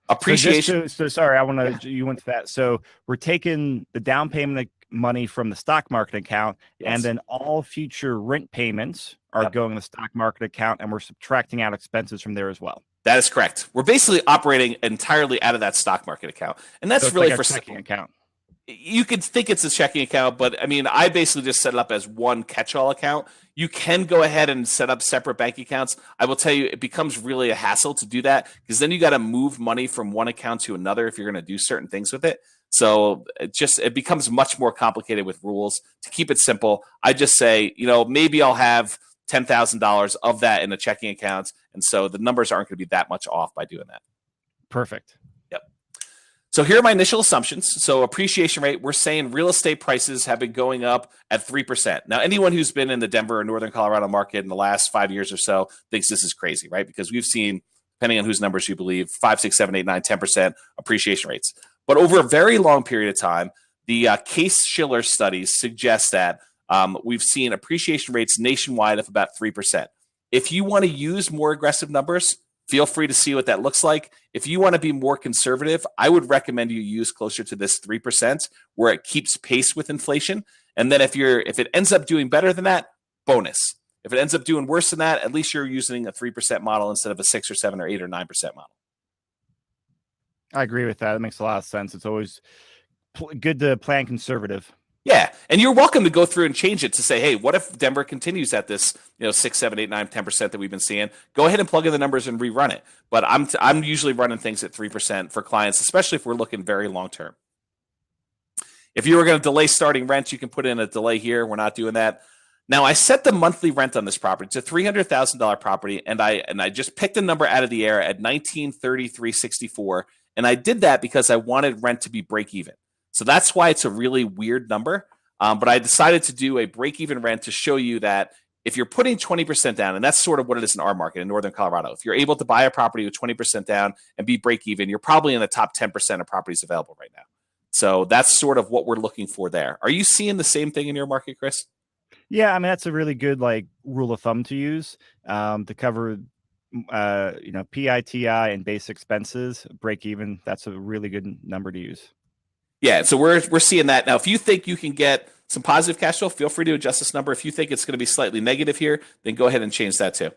Appreciation. So sorry, I want to, you went to that. So we're taking the down payment money from the stock market account, and then all future rent payments are going in the stock market account, and we're subtracting out expenses from there as well. That is correct. We're basically operating entirely out of that stock market account. And that's really like for checking account. You could think it's a checking account, but I mean, I basically just set it up as one catch-all account. You can go ahead and set up separate bank accounts. I will tell you, it becomes really a hassle to do that because then you got to move money from one account to another if you're going to do certain things with it. So it becomes much more complicated with rules. To keep it simple, I just say, maybe I'll have $10,000 of that in a checking account. And so the numbers aren't going to be that much off by doing that. Perfect. Yep. So here are my initial assumptions. So appreciation rate, we're saying real estate prices have been going up at 3%. Now, anyone who's been in the Denver or Northern Colorado market in the last 5 years or so thinks this is crazy, right? Because we've seen, depending on whose numbers you believe, 5, 6, 7, 8, 9, 10% appreciation rates. But over a very long period of time, the Case-Shiller studies suggest that we've seen appreciation rates nationwide of about 3%. If you want to use more aggressive numbers, feel free to see what that looks like. If you want to be more conservative, I would recommend you use closer to this 3% where it keeps pace with inflation. And then if it ends up doing better than that, bonus. If it ends up doing worse than that, at least you're using a 3% model instead of a 6 or 7 or 8 or 9% model. I agree with that. It makes a lot of sense. It's always good to plan conservative. Yeah, and you're welcome to go through and change it to say, hey, what if Denver continues at this 6, 7, 8, 9, 10% that we've been seeing? Go ahead and plug in the numbers and rerun it. But I'm usually running things at 3% for clients, especially if we're looking very long term. If you were going to delay starting rent, you can put in a delay here. We're not doing that. Now, I set the monthly rent on this property. It's a $300,000 property, and I just picked a number out of the air at $1,933.64, and I did that because I wanted rent to be break even. So that's why it's a really weird number. But I decided to do a break-even rent to show you that if you're putting 20% down, and that's sort of what it is in our market in Northern Colorado, if you're able to buy a property with 20% down and be break-even, you're probably in the top 10% of properties available right now. So that's sort of what we're looking for there. Are you seeing the same thing in your market, Chris? Yeah, I mean, that's a really good rule of thumb to use to cover PITI and base expenses, break-even. That's a really good number to use. Yeah, so we're seeing that. Now, if you think you can get some positive cash flow, feel free to adjust this number. If you think it's going to be slightly negative here, then go ahead and change that too.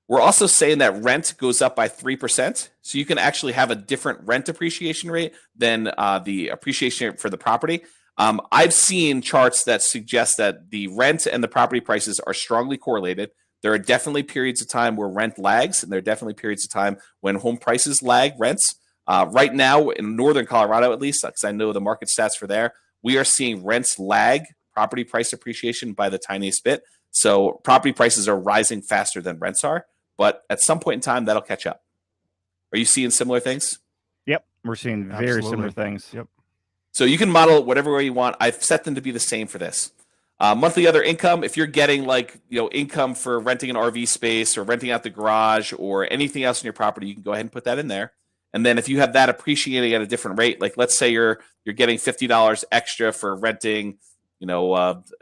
We're also saying that rent goes up by 3%. So you can actually have a different rent appreciation rate than the appreciation rate for the property. I've seen charts that suggest that the rent and the property prices are strongly correlated. There are definitely periods of time where rent lags, and there are definitely periods of time when home prices lag rents. Right now, in northern Colorado, at least, because I know the market stats for there, we are seeing rents lag property price appreciation by the tiniest bit. So property prices are rising faster than rents are, but at some point in time, that'll catch up. Are you seeing similar things? Yep, we're seeing very similar things. Yep. So you can model whatever way you want. I've set them to be the same for this. Monthly other income, if you're getting income for renting an RV space or renting out the garage or anything else in your property, you can go ahead and put that in there. And then if you have that appreciating at a different rate, like let's say you're getting $50 extra for renting,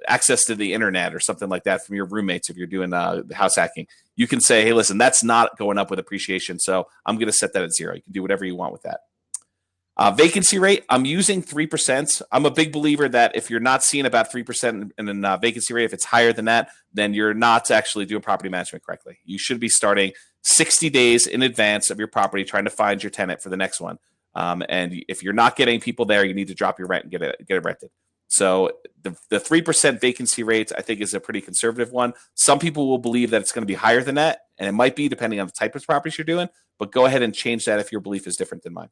access to the internet or something like that from your roommates if you're doing house hacking, you can say, hey, listen, that's not going up with appreciation, so I'm going to set that at 0. You can do whatever you want with that. Vacancy rate, I'm using 3%. I'm a big believer that if you're not seeing about 3% in vacancy rate, if it's higher than that, then you're not actually doing property management correctly. You should be starting 60 days in advance of your property trying to find your tenant for the next one. And if you're not getting people there, you need to drop your rent and get it rented. So the 3% vacancy rate, I think, is a pretty conservative one. Some people will believe that it's going to be higher than that, and it might be depending on the type of properties you're doing, but go ahead and change that if your belief is different than mine.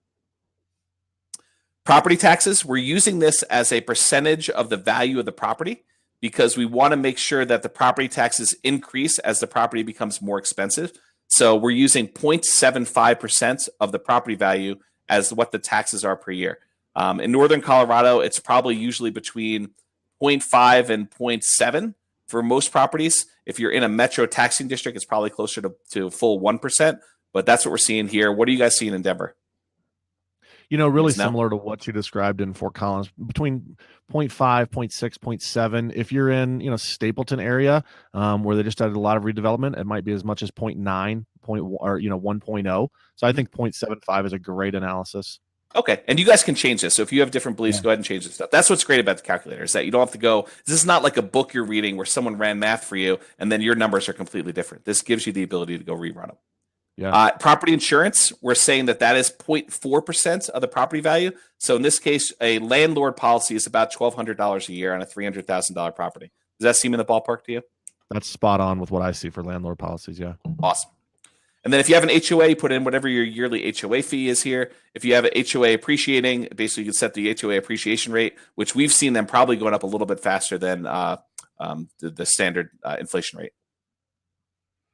Property taxes, we're using this as a percentage of the value of the property because we want to make sure that the property taxes increase as the property becomes more expensive. So we're using 0.75% of the property value as what the taxes are per year. In northern Colorado, it's probably usually between 0.5 and 0.7 for most properties. If you're in a metro taxing district, it's probably closer to full 1%, but that's what we're seeing here. What are you guys seeing in Denver? Really similar to what you described in Fort Collins, between 0.5, 0.6, 0.7. If you're in, Stapleton area, where they just added a lot of redevelopment, it might be as much as 0.9, or 1.0. So I think 0.75 is a great analysis. Okay, and you guys can change this. So if you have different beliefs, go ahead and change this stuff. That's what's great about the calculator, is that you don't have to go. This is not like a book you're reading where someone ran math for you and then your numbers are completely different. This gives you the ability to go rerun them. Yeah. Property insurance, we're saying that is 0.4% of the property value. So in this case, a landlord policy is about $1,200 a year on a $300,000 property. Does that seem in the ballpark to you? That's spot on with what I see for landlord policies. Yeah. Awesome. And then if you have an HOA, you put in whatever your yearly HOA fee is here. If you have an HOA appreciating, basically you can set the HOA appreciation rate, which we've seen them probably going up a little bit faster than the standard inflation rate.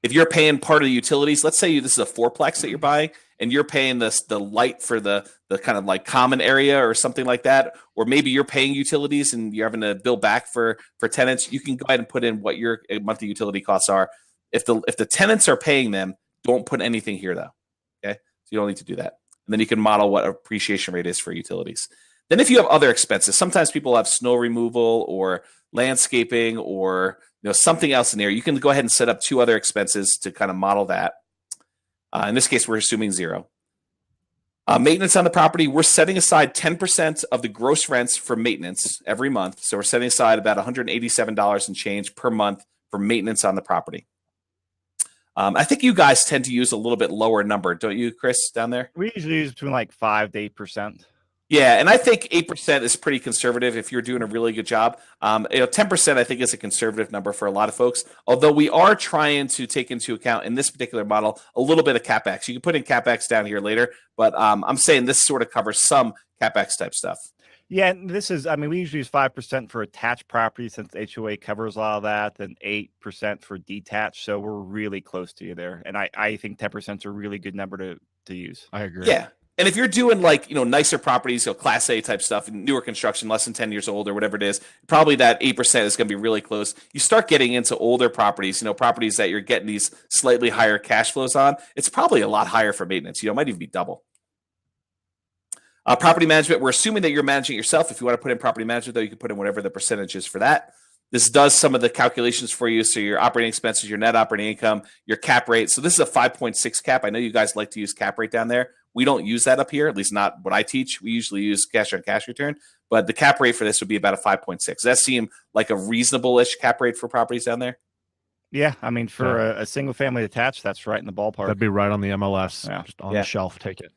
If you're paying part of the utilities, let's say this is a fourplex that you're buying, and you're paying the light for the kind of like common area or something like that, or maybe you're paying utilities and you're having to bill back for tenants, you can go ahead and put in what your monthly utility costs are. If the tenants are paying them, don't put anything here though. Okay, so you don't need to do that. And then you can model what appreciation rate is for utilities. Then if you have other expenses, sometimes people have snow removal or landscaping or something else in there. You can go ahead and set up 2 other expenses to kind of model that. In this case, we're assuming 0. Maintenance on the property, we're setting aside 10% of the gross rents for maintenance every month. So we're setting aside about $187 and change per month for maintenance on the property. I think you guys tend to use a little bit lower number, don't you, Chris, down there? We usually use between like 5 to 8%. Yeah, and I think 8% is pretty conservative if you're doing a really good job. 10% I think is a conservative number for a lot of folks, although we are trying to take into account in this particular model a little bit of CapEx. You can put in CapEx down here later, but I'm saying this sort of covers some CapEx type stuff. Yeah, and this is, we usually use 5% for attached property since HOA covers a lot of that, and 8% for detached. So we're really close to you there. And I think 10% is a really good number to use. I agree. Yeah. And if you're doing nicer properties, Class A type stuff, newer construction, less than 10 years old or whatever it is, probably that 8% is going to be really close. You start getting into older properties, properties that you're getting these slightly higher cash flows on, it's probably a lot higher for maintenance. It might even be double. Property management, we're assuming that you're managing it yourself. If you want to put in property management, though, you can put in whatever the percentage is for that. This does some of the calculations for you. So your operating expenses, your net operating income, your cap rate. So this is a 5.6 cap. I know you guys like to use cap rate down there. We don't use that up here, at least not what I teach. We usually use cash on cash return, but the cap rate for this would be about a 5.6. Does that seem like a reasonable-ish cap rate for properties down there? Yeah, for a single family attached, that's right in the ballpark. That'd be right on the MLS, yeah. Just on the shelf. Take it.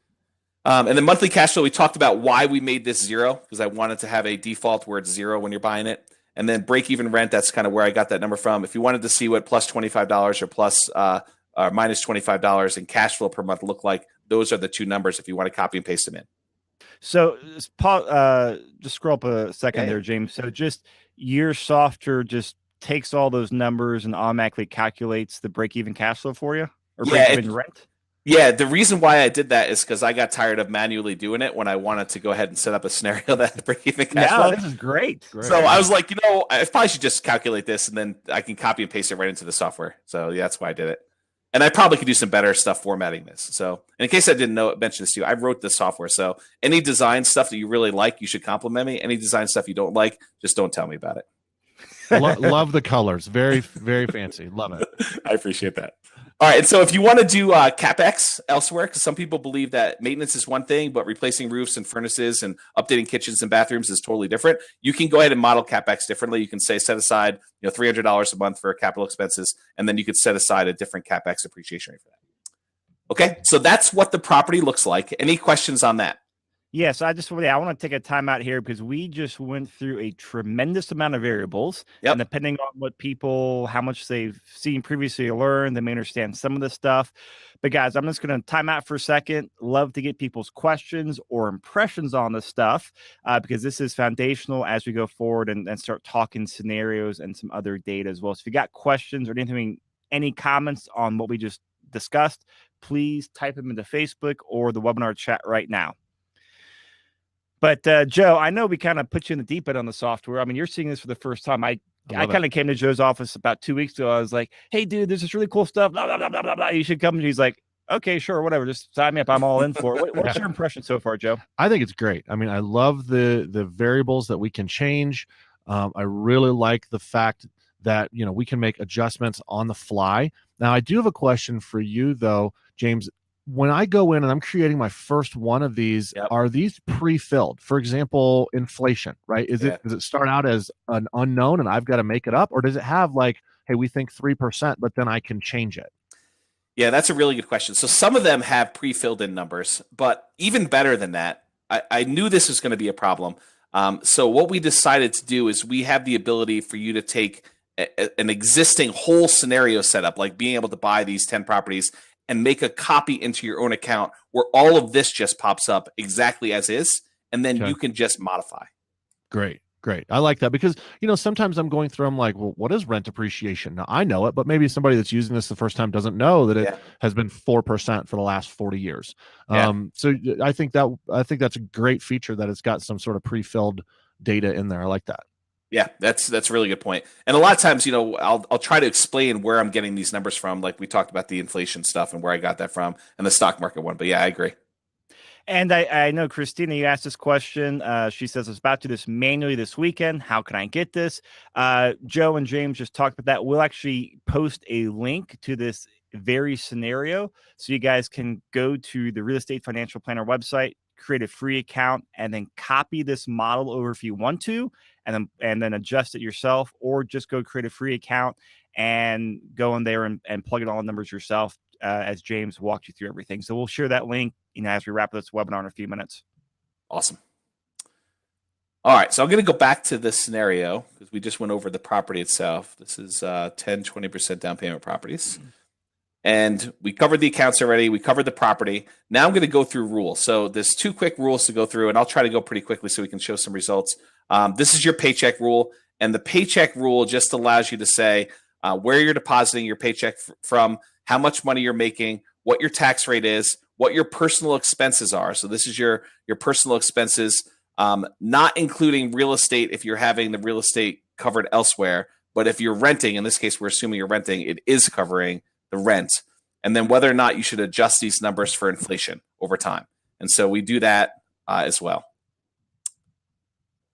And then monthly cash flow, we talked about why we made this 0, because I wanted to have a default where it's 0 when you're buying it. And then break even rent, that's kind of where I got that number from. If you wanted to see what plus $25 or plus or minus $25 in cash flow per month look like, those are the two numbers if you want to copy and paste them in. So just scroll up a second there, James. So just your software just takes all those numbers and automatically calculates the break-even cash flow for you, or break-even rent? Yeah, the reason why I did that is because I got tired of manually doing it when I wanted to go ahead and set up a scenario that break-even cash flow. This is great. So I was like, I probably should just calculate this, and then I can copy and paste it right into the software. So yeah, that's why I did it. And I probably could do some better stuff formatting this. So in case I didn't mention this to you, I wrote this software. So any design stuff that you really like, you should compliment me. Any design stuff you don't like, just don't tell me about it. Love the colors. Very, very fancy. Love it. I appreciate that. All right. And so if you want to do CapEx elsewhere, because some people believe that maintenance is one thing, but replacing roofs and furnaces and updating kitchens and bathrooms is totally different. You can go ahead and model CapEx differently. You can say set aside $300 a month for capital expenses, and then you could set aside a different CapEx appreciation rate for that. Okay. So that's what the property looks like. Any questions on that? Yes, I want to take a time out here because we just went through a tremendous amount of variables. Yep. And depending on how much they've seen previously or learned, they may understand some of this stuff. But guys, I'm just going to time out for a second. Love to get people's questions or impressions on this stuff because this is foundational as we go forward and start talking scenarios and some other data as well. So if you got questions or any comments on what we just discussed, please type them into Facebook or the webinar chat right now. But Joe, I know we kind of put you in the deep end on the software. I mean, you're seeing this for the first time. I kind of came to Joe's office about 2 weeks ago. I was like, "Hey, dude, there's this really cool stuff. Blah, blah, blah, blah, blah, blah. You should come." And he's like, "Okay, sure, whatever. Just sign me up. I'm all in for it." What's your impression so far, Joe? I think it's great. I mean, I love the variables that we can change. I really like the fact that we can make adjustments on the fly. Now, I do have a question for you, though, James. When I go in and I'm creating my first one of these, are these pre-filled? For example, inflation, right? Does it start out as an unknown and I've got to make it up? Or does it have like, hey, we think 3%, but then I can change it? Yeah, that's a really good question. So some of them have pre-filled in numbers, but even better than that, I knew this was going to be a problem. So what we decided to do is we have the ability for you to take an existing whole scenario setup, like being able to buy these 10 properties and make a copy into your own account where all of this just pops up exactly as is, and then you can just modify. Great. I like that because, sometimes I'm going through, I'm like, well, what is rent appreciation? Now, I know it, but maybe somebody that's using this the first time doesn't know that it has been 4% for the last 40 years. So I think that's a great feature that it's got some sort of pre-filled data in there. I like that. Yeah, that's a really good point. And a lot of times, I'll try to explain where I'm getting these numbers from. Like we talked about the inflation stuff and where I got that from and the stock market one. But yeah, I agree. And I know, Christina, you asked this question. She says, I was about to do this manually this weekend. How can I get this? Joe and James just talked about that. We'll actually post a link to this very scenario so you guys can go to the Real Estate Financial Planner website, create a free account, and then copy this model over if you want to, and then adjust it yourself, or just go create a free account and go in there and plug in all the numbers yourself as James walked you through everything. So we'll share that link as we wrap this webinar in a few minutes. Awesome. All right, so I'm going to go back to this scenario because we just went over the property itself. This is 10-20% down payment properties. And we covered the accounts already. We covered the property. Now I'm going to go through rules. So there's 2 quick rules to go through, and I'll try to go pretty quickly so we can show some results. This is your paycheck rule, and the paycheck rule just allows you to say where you're depositing your paycheck from, how much money you're making, what your tax rate is, what your personal expenses are. So this is your personal expenses, not including real estate if you're having the real estate covered elsewhere. But if you're renting, in this case, we're assuming you're renting, it is covering the rent, and then whether or not you should adjust these numbers for inflation over time. And so we do that as well.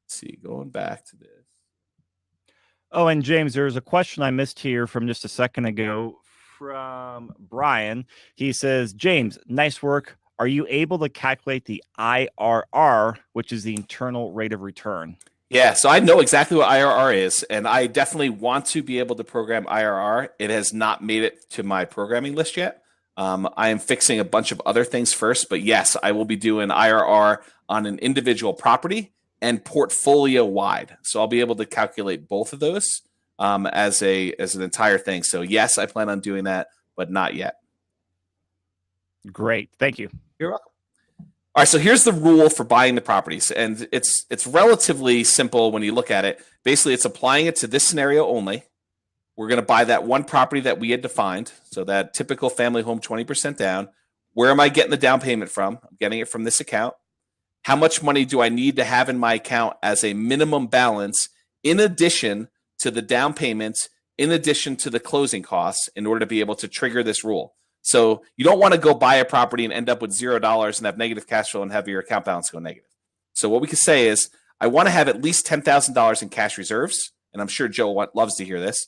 Let's see, going back to this. Oh, and James, there was a question I missed here from just a second ago from Brian. He says, James, nice work. Are you able to calculate the IRR, which is the internal rate of return? Yeah, so I know exactly what IRR is, and I definitely want to be able to program IRR. It has not made it to my programming list yet. I am fixing a bunch of other things first, but yes, I will be doing IRR on an individual property and portfolio wide. So I'll be able to calculate both of those as an entire thing. So yes, I plan on doing that, but not yet. Great. Thank you. You're welcome. All right, so here's the rule for buying the properties, and it's relatively simple when you look at it. Basically, it's applying it to this scenario only. We're going to buy that one property that we had defined, so that typical family home 20% down. Where am I getting the down payment from? I'm getting it from this account. How much money do I need to have in my account as a minimum balance in addition to the down payments, in addition to the closing costs, in order to be able to trigger this rule? So you don't want to go buy a property and end up with $0 and have negative cash flow and have your account balance go negative. So what we can say is, I want to have at least $10,000 in cash reserves, and I'm sure Joe loves to hear this.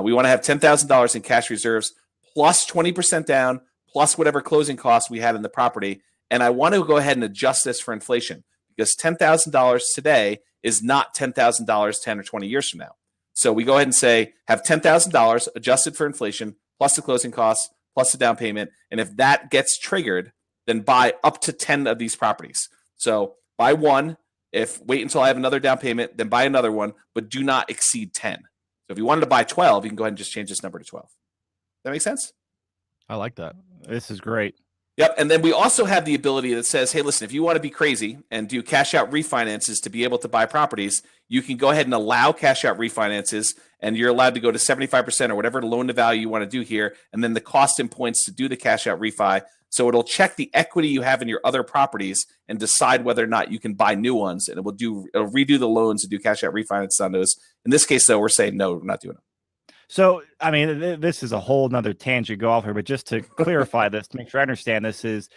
We want to have $10,000 in cash reserves plus 20% down, plus whatever closing costs we had in the property. And I want to go ahead and adjust this for inflation, because $10,000 today is not $10,000 10 or 20 years from now. So we go ahead and say, have $10,000 adjusted for inflation, plus the closing costs, plus the down payment. And if that gets triggered, then buy up to 10 of these properties. So buy one, wait until I have another down payment, then buy another one, but do not exceed 10. So if you wanted to buy 12, you can go ahead and just change this number to 12. That make sense? I like that. This is great. Yep. And then we also have the ability that says, hey, listen, if you want to be crazy and do cash out refinances to be able to buy properties, you can go ahead and allow cash out refinances, and you're allowed to go to 75% or whatever loan to value you want to do here. And then the cost and points to do the cash out refi. So it'll check the equity you have in your other properties and decide whether or not you can buy new ones. And it'll redo the loans and do cash out refinance on those. In this case, though, we're saying, no, we're not doing it. So, I mean, this is a whole nother tangent go off here, but just to clarify this, to make sure I understand, this is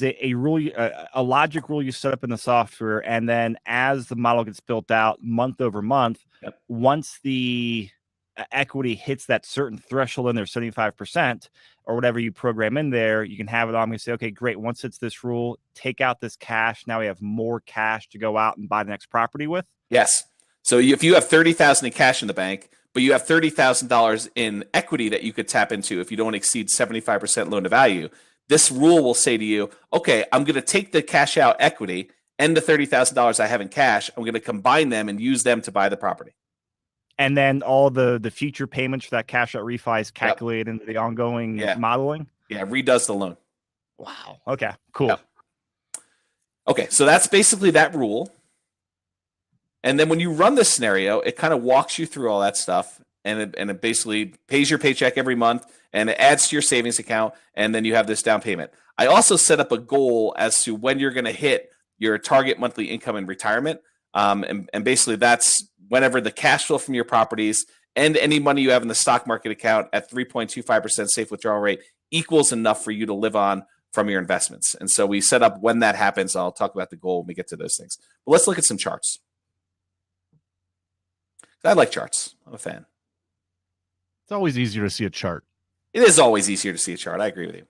a rule, a logic rule you set up in the software. And then as the model gets built out month over month, yep, once the equity hits that certain threshold in there, 75% or whatever you program in there, you can have it on and say, okay, great. Once it's this rule, take out this cash. Now we have more cash to go out and buy the next property with. Yes. So if you have $30,000 in cash in the bank, but you have $30,000 in equity that you could tap into if you don't exceed 75% loan to value, this rule will say to you, okay, I'm going to take the cash out equity and the $30,000 I have in cash. I'm going to combine them and use them to buy the property. And then all the future payments for that cash out refi is calculated into the ongoing modeling? Yeah, redoes the loan. Wow. Okay, cool. Yep. Okay, so that's basically that rule. And then when you run this scenario, it kind of walks you through all that stuff, and it basically pays your paycheck every month, and it adds to your savings account, and then you have this down payment. I also set up a goal as to when you're going to hit your target monthly income in retirement, and basically that's whenever the cash flow from your properties and any money you have in the stock market account at 3.25% safe withdrawal rate equals enough for you to live on from your investments. And so we set up when that happens. I'll talk about the goal when we get to those things. But let's look at some charts. I like charts. I'm a fan. It's always easier to see a chart. It is always easier to see a chart. I agree with you.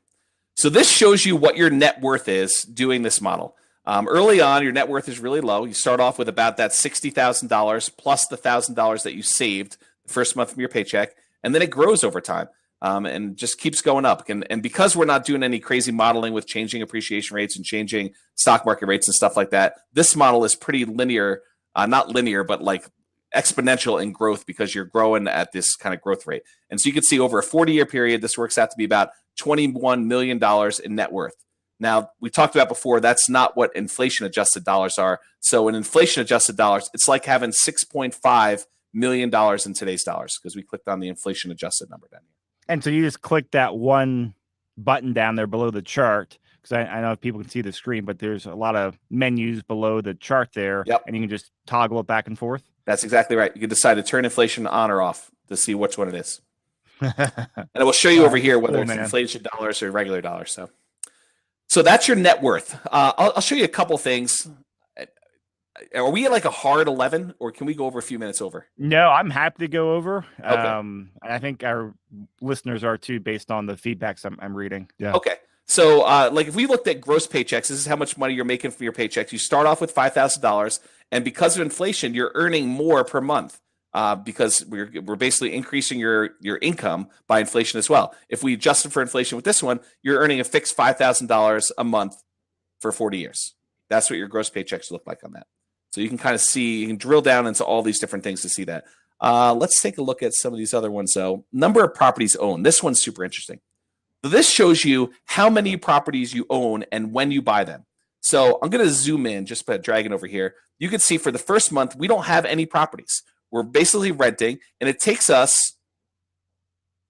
So this shows you what your net worth is doing this model. Early on, your net worth is really low. You start off with about that $60,000 plus the $1,000 that you saved the first month from your paycheck, and then it grows over time and just keeps going up. And because we're not doing any crazy modeling with changing appreciation rates and changing stock market rates and stuff like that, this model is pretty linear, not linear, but like exponential in growth because you're growing at this kind of growth rate. And so you can see over a 40-year period, this works out to be about $21 million in net worth. Now, we talked about before, that's not what inflation-adjusted dollars are. So in inflation-adjusted dollars, it's like having $6.5 million in today's dollars because we clicked on the inflation-adjusted number down here. And so you just click that one button down there below the chart, because I know people can see the screen, but there's a lot of menus below the chart there, and you can just toggle it back and forth. That's exactly right. You can decide to turn inflation on or off to see which one it is. And I will show you over here whether it's inflation dollars or regular dollars. So that's your net worth. I'll show you a couple things. Are we at like a hard 11, or can we go over a few minutes over? No, I'm happy to go over. Okay. I think our listeners are too, based on the feedbacks I'm reading. Yeah. Okay. So like if we looked at gross paychecks, this is how much money you're making from your paychecks. You start off with $5,000, and because of inflation, you're earning more per month because we're basically increasing your income by inflation as well. If we adjusted for inflation with this one, you're earning a fixed $5,000 a month for 40 years. That's what your gross paychecks look like on that. So you can kind of see, you can drill down into all these different things to see that. Let's take a look at some of these other ones, though. Number of properties owned. This one's super interesting. So this shows you how many properties you own and when you buy them. So I'm going to zoom in, just by dragging over here. You can see for the first month, we don't have any properties. We're basically renting, and it takes us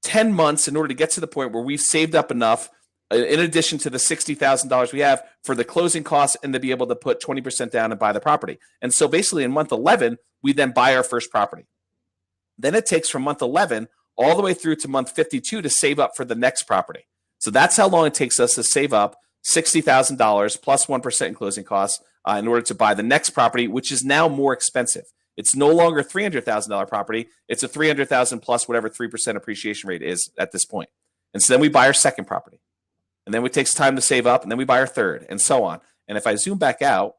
10 months in order to get to the point where we've saved up enough, in addition to the $60,000 we have for the closing costs, and to be able to put 20% down and buy the property. And so basically in month 11, we then buy our first property. Then it takes from month 11 all the way through to month 52 to save up for the next property. So that's how long it takes us to save up $60,000 plus 1% in closing costs in order to buy the next property, which is now more expensive. It's no longer a $300,000 property. It's a $300,000 plus whatever 3% appreciation rate is at this point. And so then we buy our second property. And then it takes time to save up, and then we buy our third, and so on. And if I zoom back out,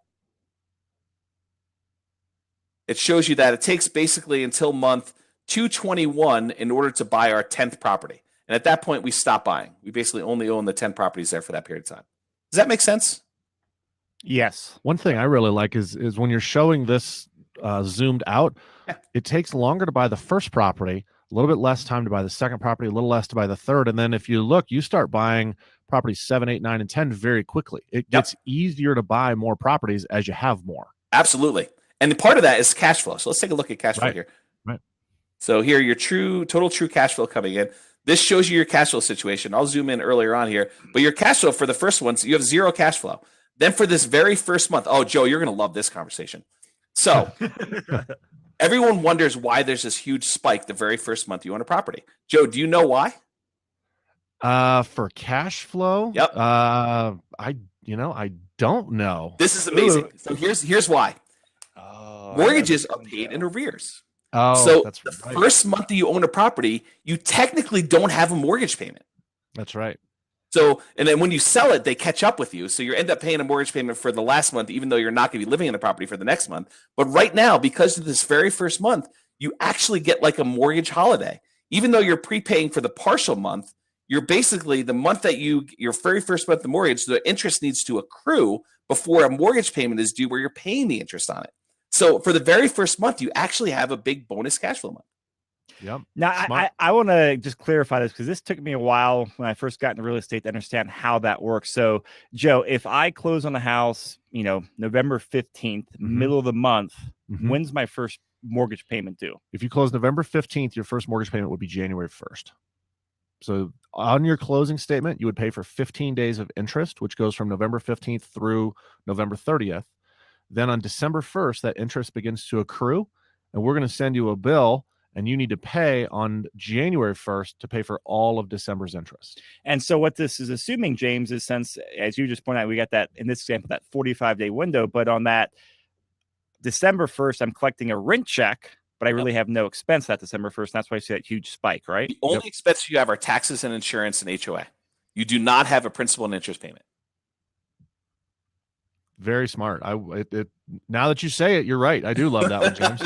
it shows you that it takes basically until month 221 in order to buy our 10th property. And at that point, we stop buying. We basically only own the 10 properties there for that period of time. Does that make sense? Yes. One thing I really like is when you're showing this zoomed out, it takes longer to buy the first property, a little bit less time to buy the second property, a little less to buy the third. And then if you look, you start buying properties 7, 8, 9, and 10 very quickly. It gets easier to buy more properties as you have more. Absolutely. And part of that is cash flow. So let's take a look at cash flow here. Right. So here, your total true cash flow coming in. This shows you your cash flow situation. I'll zoom in earlier on here. But your cash flow for the first ones, you have zero cash flow. Then for this very first month, oh, Joe, you're going to love this conversation. So everyone wonders why there's this huge spike the very first month you own a property. Joe, do you know why? For cash flow? Yep. I don't know. This is amazing. So here's why. Mortgages are paid in arrears. Oh, so that's the right. first month that you own a property, you technically don't have a mortgage payment. That's right. So, and then when you sell it, they catch up with you. So you end up paying a mortgage payment for the last month, even though you're not going to be living in the property for the next month. But right now, because of this very first month, you actually get like a mortgage holiday. Even though you're prepaying for the partial month, you're basically the month that your very first month of mortgage, the interest needs to accrue before a mortgage payment is due where you're paying the interest on it. So for the very first month, you actually have a big bonus cash flow month. Yep. Now, I want to just clarify this because this took me a while when I first got into real estate to understand how that works. So, Joe, if I close on the house, November 15th, middle of the month, when's my first mortgage payment due? If you close November 15th, your first mortgage payment would be January 1st. So on your closing statement, you would pay for 15 days of interest, which goes from November 15th through November 30th. Then on December 1st, that interest begins to accrue, and we're going to send you a bill, and you need to pay on January 1st to pay for all of December's interest. And so what this is assuming, James, is since, as you just pointed out, we got that, in this example, that 45-day window, but on that December 1st, I'm collecting a rent check, but I really have no expense that December 1st. And that's why I see that huge spike, right? The only expense you have are taxes and insurance and HOA. You do not have a principal and interest payment. Very smart. Now that you say it, you're right. I do love that one, James.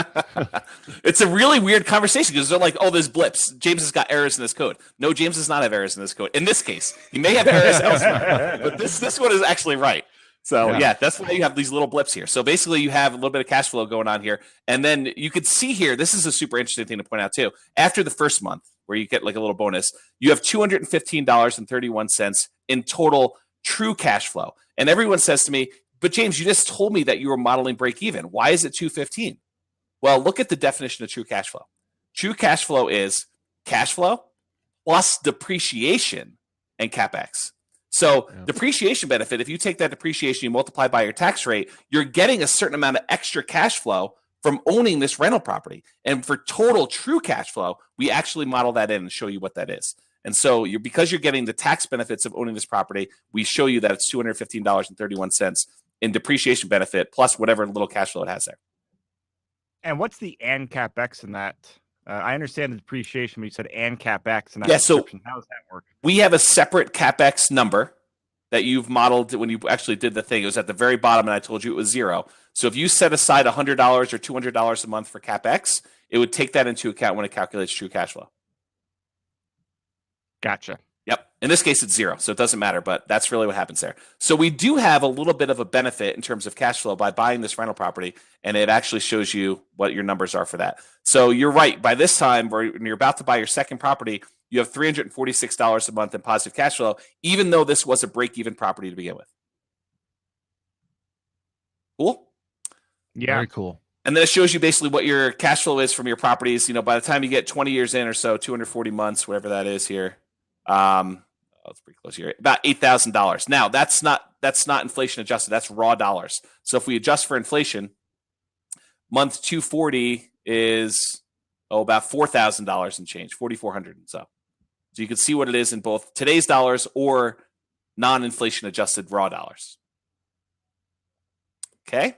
It's a really weird conversation because they're like, oh, there's blips. James has got errors in this code. No, James does not have errors in this code. In this case, he may have errors elsewhere, but this one is actually right. So yeah, that's why you have these little blips here. So basically you have a little bit of cash flow going on here. And then you could see here, this is a super interesting thing to point out too. After the first month where you get like a little bonus, you have $215.31 in total true cash flow. And everyone says to me, but James, you just told me that you were modeling break even. Why is it 215? Well, look at the definition of true cash flow. True cash flow is cash flow plus depreciation and CapEx. So depreciation benefit, if you take that depreciation, you multiply by your tax rate, you're getting a certain amount of extra cash flow from owning this rental property. And for total true cash flow, we actually model that in and show you what that is. And so because you're getting the tax benefits of owning this property, we show you that it's $215.31 in depreciation benefit plus whatever little cash flow it has there. And what's the and CapEx in that? I understand the depreciation, but you said and CapEx. And that so how does that work? We have a separate CapEx number that you've modeled when you actually did the thing. It was at the very bottom, and I told you it was zero. So if you set aside $100 or $200 a month for CapEx, it would take that into account when it calculates true cash flow. Gotcha. Yep. In this case, it's 0, so it doesn't matter, but that's really what happens there. So we do have a little bit of a benefit in terms of cash flow by buying this rental property, and it actually shows you what your numbers are for that. So you're right. By this time, when you're about to buy your second property, you have $346 a month in positive cash flow, even though this was a break-even property to begin with. Cool? Yeah. Very cool. And then it shows you basically what your cash flow is from your properties. By the time you get 20 years in or so, 240 months, whatever that is here. It's pretty close here. About $8,000. Now that's not inflation adjusted. That's raw dollars. So if we adjust for inflation, month 240 is about $4,000 and change, $4,400 and so. So you can see what it is in both today's dollars or non-inflation adjusted raw dollars. Okay,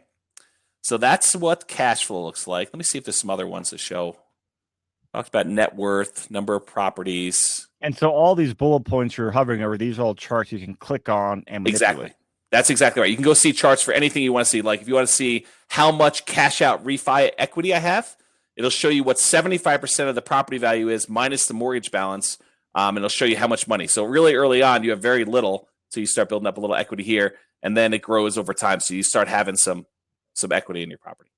so that's what cash flow looks like. Let me see if there's some other ones to show. Talked about net worth, number of properties. And so all these bullet points you're hovering over, these are all charts you can click on and manipulate. Exactly. That's exactly right. You can go see charts for anything you want to see. Like if you want to see how much cash out refi equity I have, it'll show you what 75% of the property value is minus the mortgage balance. And it'll show you how much money. So really early on, you have very little. So you start building up a little equity here, and then it grows over time. So you start having some equity in your property.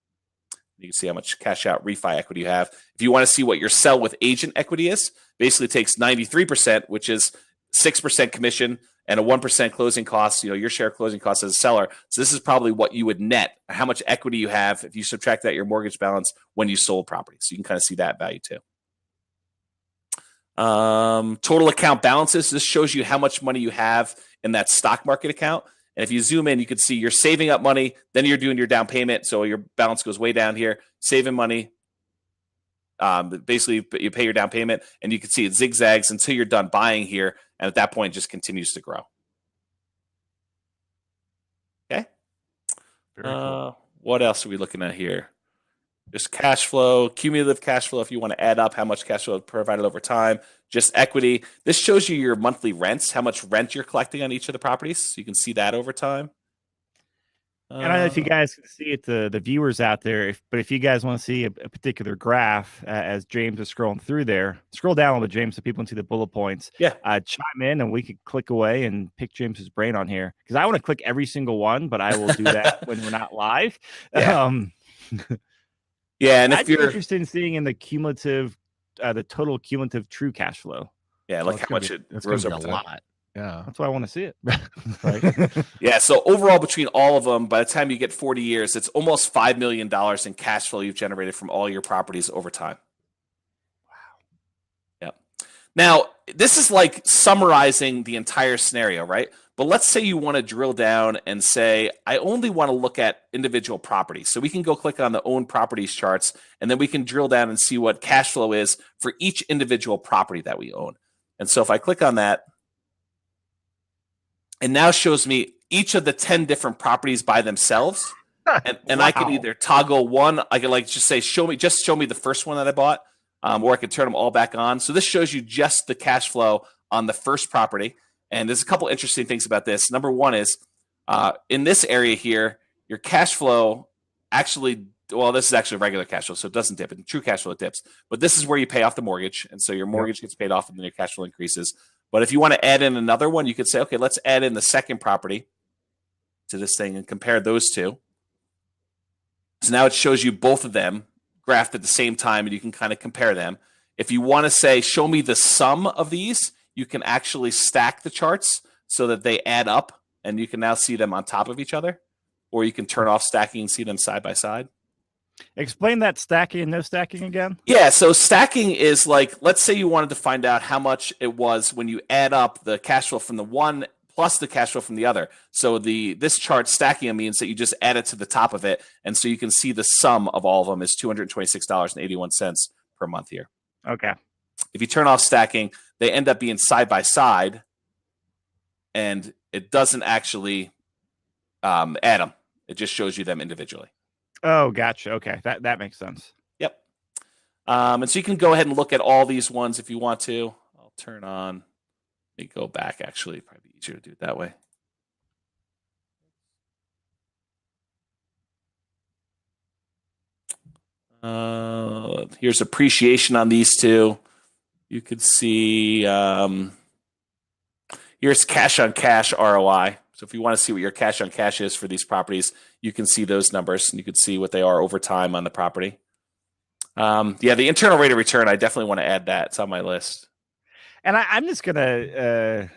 You can see how much cash out refi equity you have. If you want to see what your sell with agent equity is, basically takes 93%, which is 6% commission and a 1% closing costs, your share of closing costs as a seller. So this is probably what you would net, how much equity you have if you subtract that your mortgage balance when you sold property. So you can kind of see that value too. Total account balances. This shows you how much money you have in that stock market account. And if you zoom in, you can see you're saving up money, then you're doing your down payment. So your balance goes way down here, saving money. Basically, you pay your down payment, and you can see it zigzags until you're done buying here. And at that point, it just continues to grow. Okay. Very cool. What else are we looking at here? Just cash flow, cumulative cash flow. If you want to add up how much cash flow provided over time, just equity. This shows you your monthly rents, how much rent you're collecting on each of the properties. So you can see that over time. And I don't know if you guys can see it, the viewers out there, but if you guys want to see a particular graph as James is scrolling through there, scroll down a little bit, James, so people can see the bullet points. Yeah. Chime in and we could click away and pick James's brain on here, because I want to click every single one, but I will do that when we're not live. Yeah. Yeah, and I'd be interested in seeing in the cumulative, the total cumulative true cash flow. Yeah, like how much it grows over a time. lot. Yeah, that's why I want to see it. Right. Yeah, so overall between all of them, by the time you get 40 years, it's almost $5 million in cash flow you've generated from all your properties over time. Wow. Yep. Now, this is like summarizing the entire scenario, right? But let's say you want to drill down and say, I only want to look at individual properties. So we can go click on the own properties charts, and then we can drill down and see what cash flow is for each individual property that we own. And so if I click on that, it now shows me each of the 10 different properties by themselves. And wow. I can either toggle one. I can just say, show me the first one that I bought, or I can turn them all back on. So this shows you just the cash flow on the first property. And there's a couple interesting things about this. Number one is in this area here, your cash flow actually, well, this is actually regular cash flow, so it doesn't dip. In true cash flow, it dips. But this is where you pay off the mortgage. And so your mortgage gets paid off and then your cash flow increases. But if you want to add in another one, you could say, okay, let's add in the second property to this thing and compare those two. So now it shows you both of them graphed at the same time, and you can kind of compare them. If you want to say, show me the sum of these, you can actually stack the charts so that they add up, and you can now see them on top of each other. Or you can turn off stacking and see them side by side. Explain that stacking and no stacking again. Yeah, so stacking is like, let's say you wanted to find out how much it was when you add up the cash flow from the one plus the cash flow from the other. So this chart stacking means that you just add it to the top of it, and so you can see the sum of all of them is $226.81 per month here. Okay. If you turn off stacking, they end up being side by side, and it doesn't actually add them. It just shows you them individually. Oh, gotcha. Okay, that makes sense. Yep. And so you can go ahead and look at all these ones if you want to. I'll turn on. Let me go back. Actually, probably easier to do it that way. Here's appreciation on these two. You could see Here's cash on cash ROI. So if you want to see what your cash on cash is for these properties, you can see those numbers and you can see what they are over time on the property. The internal rate of return, I definitely want to add that. It's on my list. And I'm just gonna.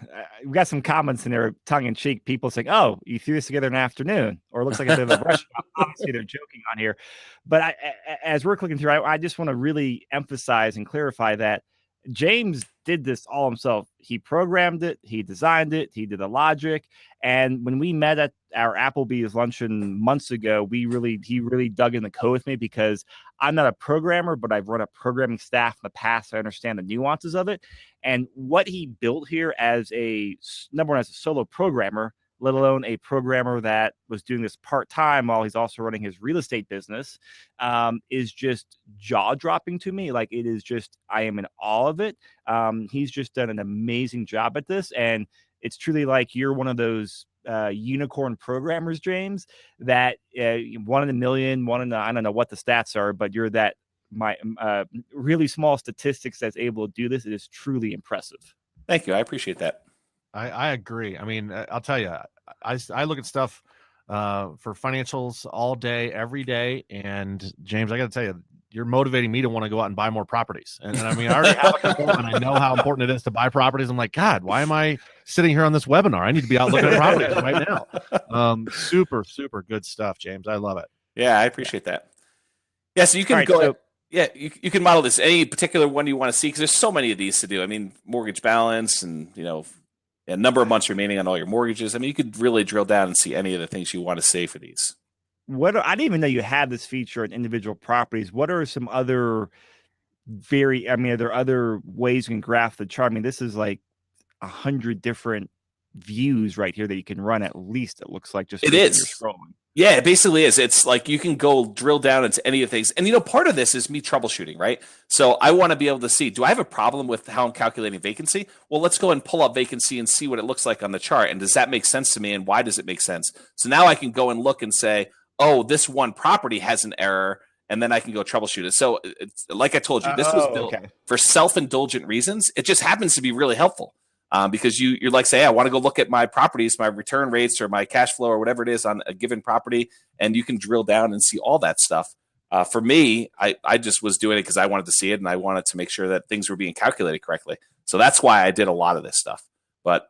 We got some comments in there, tongue in cheek. People saying, "Oh, you threw this together in an afternoon," or it looks like a bit of a rush. Obviously, they're joking on here, but as we're clicking through, I just want to really emphasize and clarify that James did this all himself. He programmed it, he designed it, he did the logic. And when we met at our Applebee's luncheon months ago, he really dug in the code with me because I'm not a programmer, but I've run a programming staff in the past. So I understand the nuances of it. And what he built here as number one, as a solo programmer, let alone a programmer that was doing this part-time while he's also running his real estate business, is just jaw-dropping to me. Like, it is just, I am in awe of it. He's just done an amazing job at this. And it's truly like you're one of those unicorn programmers, James, that 1 in a million, I don't know what the stats are, but you're that really small statistics that's able to do this. It is truly impressive. Thank you. I appreciate that. I agree. I mean, I'll tell you, I look at stuff for financials all day, every day. And James, I got to tell you, you're motivating me to want to go out and buy more properties. And I mean, I already have a couple and I know how important it is to buy properties. I'm like, God, why am I sitting here on this webinar? I need to be out looking at properties right now. Super, super good stuff, James. I love it. Yeah, I appreciate that. Yeah, so you can you can model this, any particular one you want to see, because there's so many of these to do. I mean, mortgage balance and, a number of months remaining on all your mortgages. I mean, you could really drill down and see any of the things you want to say for these. I didn't even know you had this feature on individual properties. What are some other are there other ways you can graph the chart? I mean, this is like 100 different views right here that you can run, at least it looks like, just it is scrolling. Yeah, it basically is. It's like you can go drill down into any of the things. And, part of this is me troubleshooting, right? So I want to be able to see, do I have a problem with how I'm calculating vacancy? Well, let's go and pull up vacancy and see what it looks like on the chart. And does that make sense to me? And why does it make sense? So now I can go and look and say, oh, this one property has an error. And then I can go troubleshoot it. So it's, like I told you, this was built for self-indulgent reasons. It just happens to be really helpful. Because you're like, say, I want to go look at my properties, my return rates or my cash flow or whatever it is on a given property, and you can drill down and see all that stuff. For me, I just was doing it because I wanted to see it and I wanted to make sure that things were being calculated correctly. So that's why I did a lot of this stuff. But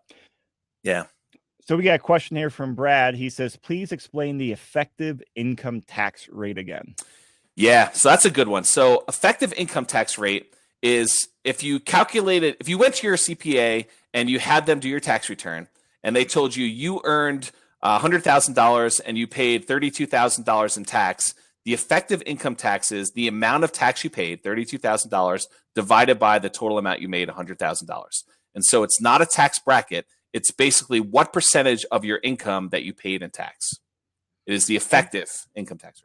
yeah. So we got a question here from Brad. He says, please explain the effective income tax rate again. Yeah, so that's a good one. So effective income tax rate is if you went to your CPA and you had them do your tax return and they told you earned $100,000 and you paid $32,000 in tax, the effective income tax is the amount of tax you paid, $32,000, divided by the total amount you made, $100,000. And so it's not a tax bracket. It's basically what percentage of your income that you paid in tax. It is the effective income tax rate.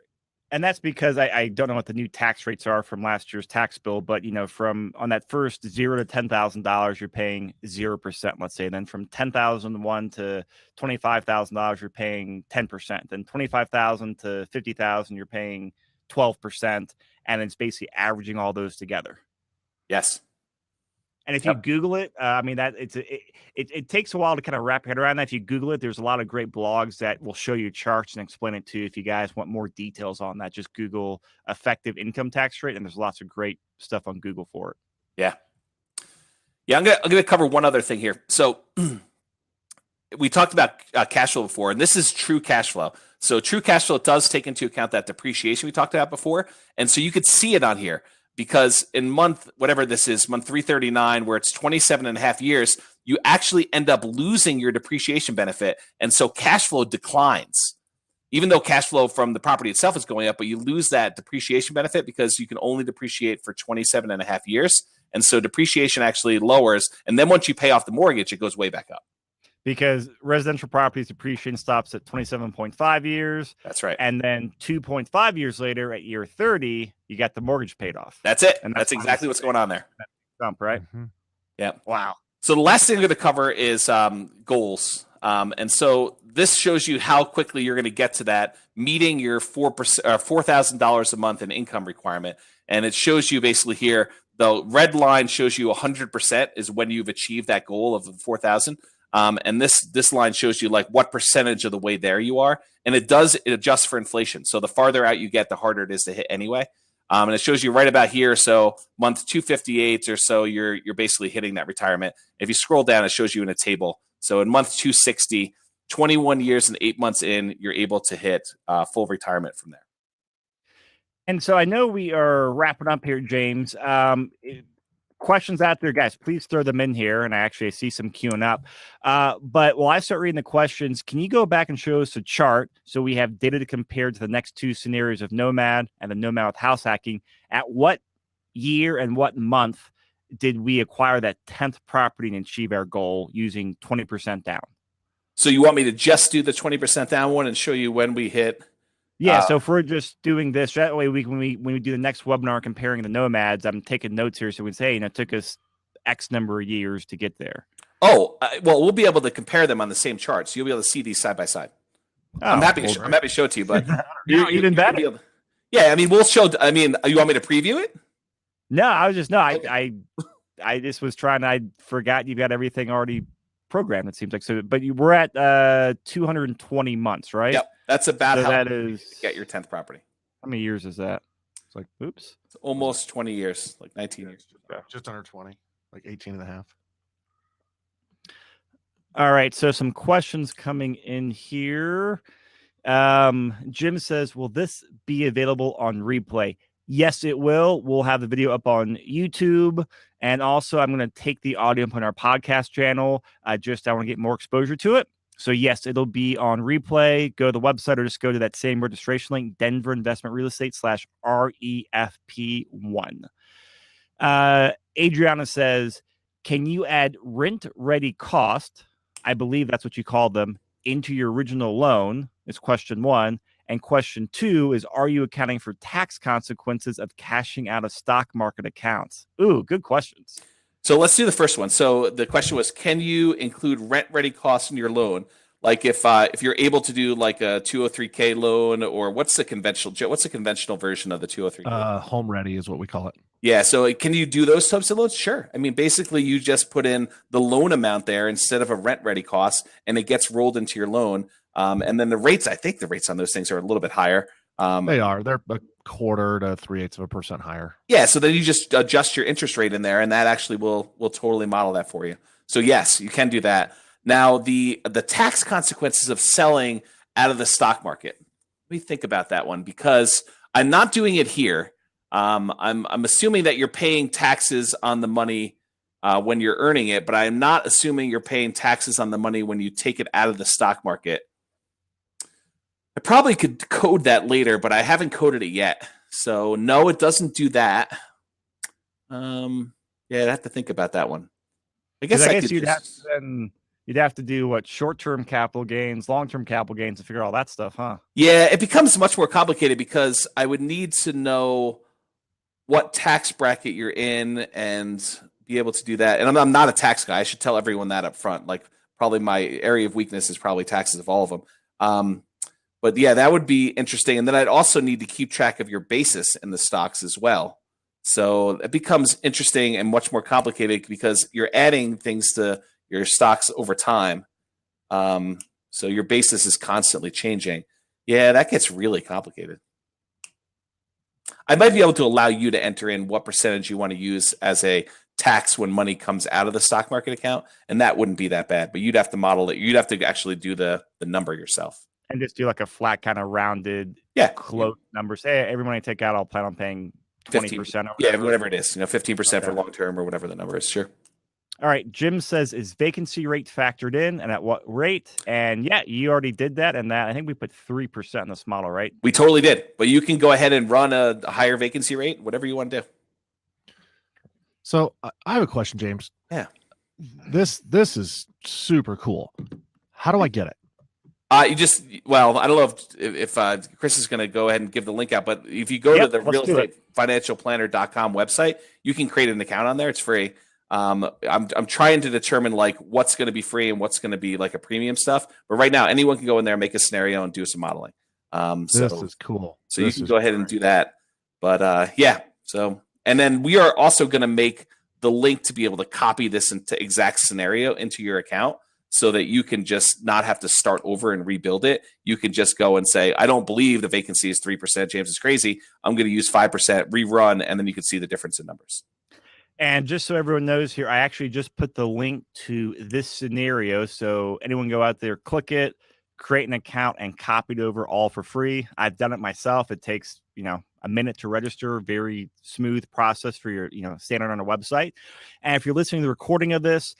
And that's because I don't know what the new tax rates are from last year's tax bill, but from on that first $0 to $10,000, you're paying 0%, let's say. Then from $10,001 to $25,000, you're paying 10%. Then $25,000 to $50,000, you're paying 12%, and it's basically averaging all those together. Yes. And if you Google it, it takes a while to kind of wrap your head around that. If you Google it, there's a lot of great blogs that will show you charts and explain it to you. If you guys want more details on that, just Google effective income tax rate, and there's lots of great stuff on Google for it. Yeah. Yeah, I'm gonna cover one other thing here. So we talked about cash flow before, and this is true cash flow. So true cash flow does take into account that depreciation we talked about before, and so you could see it on here. Because in month 339, where it's 27 and a half years, you actually end up losing your depreciation benefit. And so cash flow declines, even though cash flow from the property itself is going up, but you lose that depreciation benefit because you can only depreciate for 27 and a half years. And so depreciation actually lowers. And then once you pay off the mortgage, it goes way back up. Because residential properties depreciation stops at 27.5 years. That's right. And then 2.5 years later, at year 30, you got the mortgage paid off. That's it. And that's exactly what's going on there. Jump, right? Mm-hmm. Yeah. Wow. So the last thing I'm going to cover is goals. And so this shows you how quickly you're going to get to that, meeting your $4,000 a month in income requirement. And it shows you basically here, the red line shows you 100% is when you've achieved that goal of 4,000. And this line shows you like what percentage of the way there you are. And it adjusts for inflation. So the farther out you get, the harder it is to hit anyway. And it shows you right about here. So month 258 or so, you're basically hitting that retirement. If you scroll down, it shows you in a table. So in month 260, 21 years and 8 months in, you're able to hit full retirement from there. And so I know we are wrapping up here, James. Questions out there, guys, please throw them in here. And I actually see some queuing up. But while I start reading the questions, can you go back and show us a chart so we have data to compare to the next two scenarios of Nomad and the Nomad with house hacking? At what year and what month did we acquire that 10th property and achieve our goal using 20% down? So you want me to just do the 20% down one and show you when we hit? Yeah, so if we're just doing this, that way when we do the next webinar comparing the Nomads, I'm taking notes here so we can say, it took us X number of years to get there. Oh, well, we'll be able to compare them on the same chart, so you'll be able to see these side by side. Oh, I'm happy to show it to you, but even better. Yeah, I mean, we'll show. I mean, you want me to preview it? No, I was just I just was trying. I forgot you've got everything already programmed. It seems like so, but we're at 220 months, right? Yep. That's about so how that is to get your 10th property. How many years is that? It's like, oops. It's almost 20 years, like 19 years. Just under 20, like 18 and a half. All right. So some questions coming in here. Jim says, will this be available on replay? Yes, it will. We'll have the video up on YouTube. And also, I'm going to take the audio up on our podcast channel. I want to get more exposure to it. So yes, it'll be on replay. Go to the website or just go to that same registration link, Denver Investment Real Estate /REFP1. Adriana says, can you add rent ready cost? I believe that's what you call them, into your original loan is question one. And question two is, are you accounting for tax consequences of cashing out of stock market accounts? Ooh, good questions. So let's do the first one. So the question was, can you include rent ready costs in your loan? Like if you're able to do like a 203K loan, or what's the conventional version of the 203K? Home ready is what we call it. Yeah. So can you do those types of loans? Sure. I mean, basically you just put in the loan amount there instead of a rent ready cost, and it gets rolled into your loan. And then the rates, I think the rates on those things are a little bit higher. They are. They're 1/4 to 3/8% higher. Yeah, so then you just adjust your interest rate in there, and that actually will totally model that for you. So yes, you can do that. Now the tax consequences of selling out of the stock market. Let me think about that one, because I'm not doing it here. I'm assuming that you're paying taxes on the money when you're earning it, but I'm not assuming you're paying taxes on the money when you take it out of the stock market. I probably could code that later, but I haven't coded it yet. So no, it doesn't do that. Yeah, I'd have to think about that one. I guess you'd have to do what, short-term capital gains, long-term capital gains, to figure all that stuff, huh? Yeah, it becomes much more complicated because I would need to know what tax bracket you're in and be able to do that. And I'm not a tax guy. I should tell everyone that up front. Like, probably my area of weakness is probably taxes of all of them. But yeah, that would be interesting. And then I'd also need to keep track of your basis in the stocks as well. So it becomes interesting and much more complicated because you're adding things to your stocks over time. So your basis is constantly changing. Yeah, that gets really complicated. I might be able to allow you to enter in what percentage you want to use as a tax when money comes out of the stock market account, and that wouldn't be that bad. But you'd have to model it. You'd have to actually do the number yourself. And just do like a flat kind of rounded, close number. Say every money I take out, I'll plan on paying 20%. Yeah, whatever it is. 15% for long term or whatever the number is. Sure. All right. Jim says, is vacancy rate factored in, and at what rate? And yeah, you already did that. And that, I think we put 3% in this model, right? We totally did. But you can go ahead and run a higher vacancy rate, whatever you want to do. So I have a question, James. Yeah. This is super cool. How do I get it? I don't know if Chris is going to go ahead and give the link out, but if you go to the realestatefinancialplanner.com website, you can create an account on there. It's free. I'm trying to determine like what's going to be free and what's going to be like a premium stuff. But right now, anyone can go in there, make a scenario, and do some modeling. This is cool. So you can go ahead and do that. But yeah. So, and then we are also going to make the link to be able to copy this into exact scenario into your account. so that you can just not have to start over and rebuild it. You can just go and say, I don't believe the vacancy is 3%. James is crazy. I'm going to use 5%, rerun, and then you can see the difference in numbers. And just so everyone knows here, I actually just put the link to this scenario. So anyone go out there, click it, create an account, and copy it over all for free. I've done it myself. It takes, a minute to register. Very smooth process for your, standard on a website. And if you're listening to the recording of this,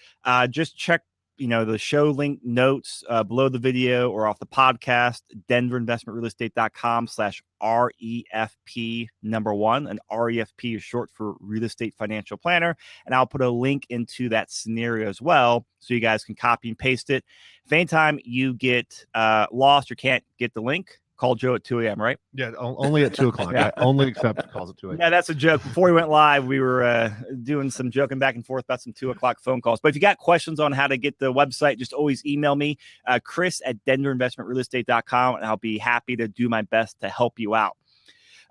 just check the show link notes below the video or off the podcast, denverinvestmentrealestate.com/REFP1. And REFP is short for Real Estate Financial Planner. And I'll put a link into that scenario as well, so you guys can copy and paste it. If anytime you get lost or can't get the link, call Joe at 2 a.m., right? Yeah, only at 2 o'clock. Yeah. I only accept calls at 2 a.m. Yeah, that's a joke. Before we went live, we were doing some joking back and forth about some 2 o'clock phone calls. But if you got questions on how to get the website, just always email me, Chris at denverinvestmentrealestate.com, and I'll be happy to do my best to help you out.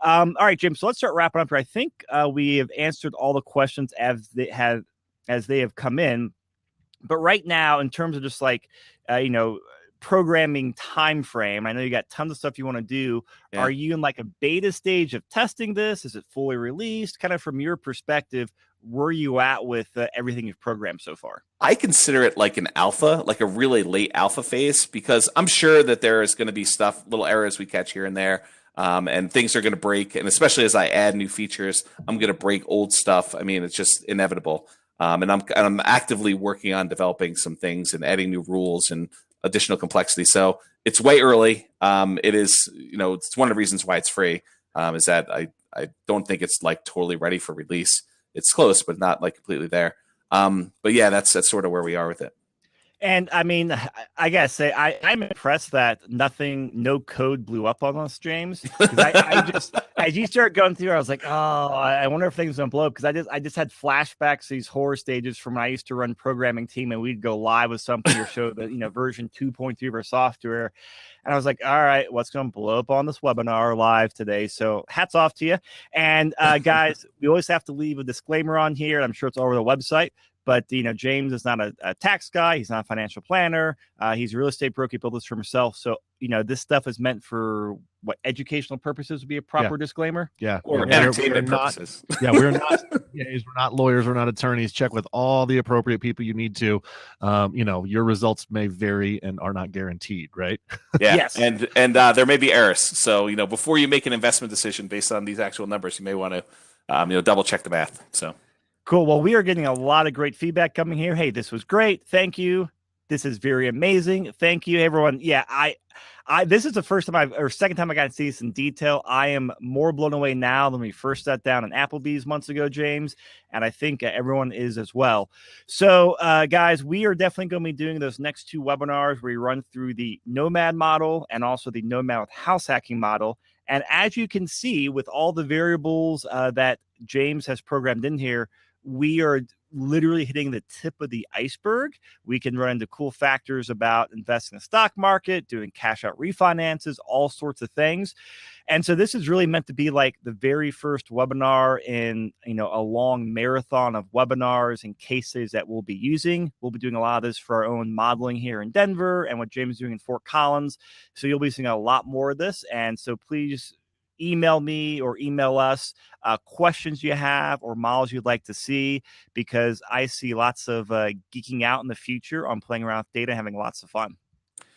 All right, Jim, so let's start wrapping up here. I think we have answered all the questions as they have come in. But right now, in terms of just programming time frame, I know you got tons of stuff you want to do. Yeah. Are you in like a beta stage of testing this? Is it fully released? Kind of from your perspective, where you at with everything you've programmed so far? I consider it like an alpha, like a really late alpha phase, because I'm sure that there is going to be stuff, little errors we catch here and there, and things are going to break. And especially as I add new features, I'm going to break old stuff. I mean, it's just inevitable. And I'm actively working on developing some things and adding new rules and additional complexity. So it's way early. It is, it's one of the reasons why it's free, is that I don't think it's like totally ready for release. It's close, but not like completely there. But yeah, that's sort of where we are with it. And I mean, I gotta say, I'm impressed that no code blew up on us, James. I just, as you start going through, I was like, oh, I wonder if things gonna blow up. Because I just had flashbacks to these horror stages from when I used to run programming team, and we'd go live with something or show the version 2.3 of our software. And I was like, all right, what's going to blow up on this webinar live today? So hats off to you. And guys, we always have to leave a disclaimer on here. I'm sure it's all over the website. But, James is not a tax guy. He's not a financial planner. He's a real estate broker. He built this for himself. So, this stuff is meant for educational purposes would be a proper disclaimer. Yeah. Or entertainment purposes. We're not lawyers. We're not attorneys. Check with all the appropriate people you need to. Your results may vary and are not guaranteed, right? Yeah. Yes. And there may be errors. So, before you make an investment decision based on these actual numbers, you may want to, double check the math. So. Cool. Well, we are getting a lot of great feedback coming here. Hey, this was great. Thank you. This is very amazing. Thank you, everyone. Yeah, I this is the second time I got to see this in detail. I am more blown away now than we first sat down in Applebee's months ago, James, and I think everyone is as well. So, guys, we are definitely going to be doing those next two webinars where we run through the Nomad model and also the Nomad with house hacking model. And as you can see, with all the variables that James has programmed in here, we are literally hitting the tip of the iceberg. We can run into cool factors about investing in the stock market, doing cash out refinances, all sorts of things. And so this is really meant to be like the very first webinar in, a long marathon of webinars and cases that we'll be using. We'll be doing a lot of this for our own modeling here in Denver and what James is doing in Fort Collins. So you'll be seeing a lot more of this. And so please email me or email us questions you have or models you'd like to see, because I see lots of geeking out in the future on playing around with data, having lots of fun.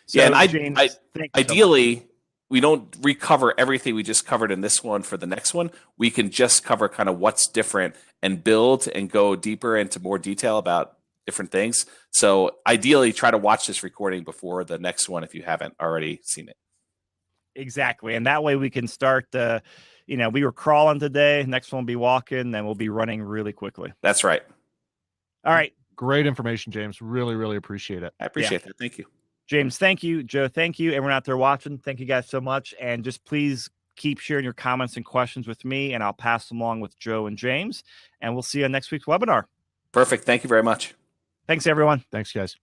So, yeah, and James, ideally, we don't recover everything we just covered in this one for the next one. We can just cover kind of what's different and build and go deeper into more detail about different things. So ideally, try to watch this recording before the next one if you haven't already seen it. Exactly. And that way we can start, we were crawling today. Next one will be walking, then we'll be running really quickly. That's right. All right. Great information, James. Really, really appreciate it. I appreciate that. Thank you. James, thank you. Joe, thank you. Everyone out there watching, thank you guys so much. And just please keep sharing your comments and questions with me, and I'll pass them along with Joe and James. And we'll see you on next week's webinar. Perfect. Thank you very much. Thanks, everyone. Thanks, guys.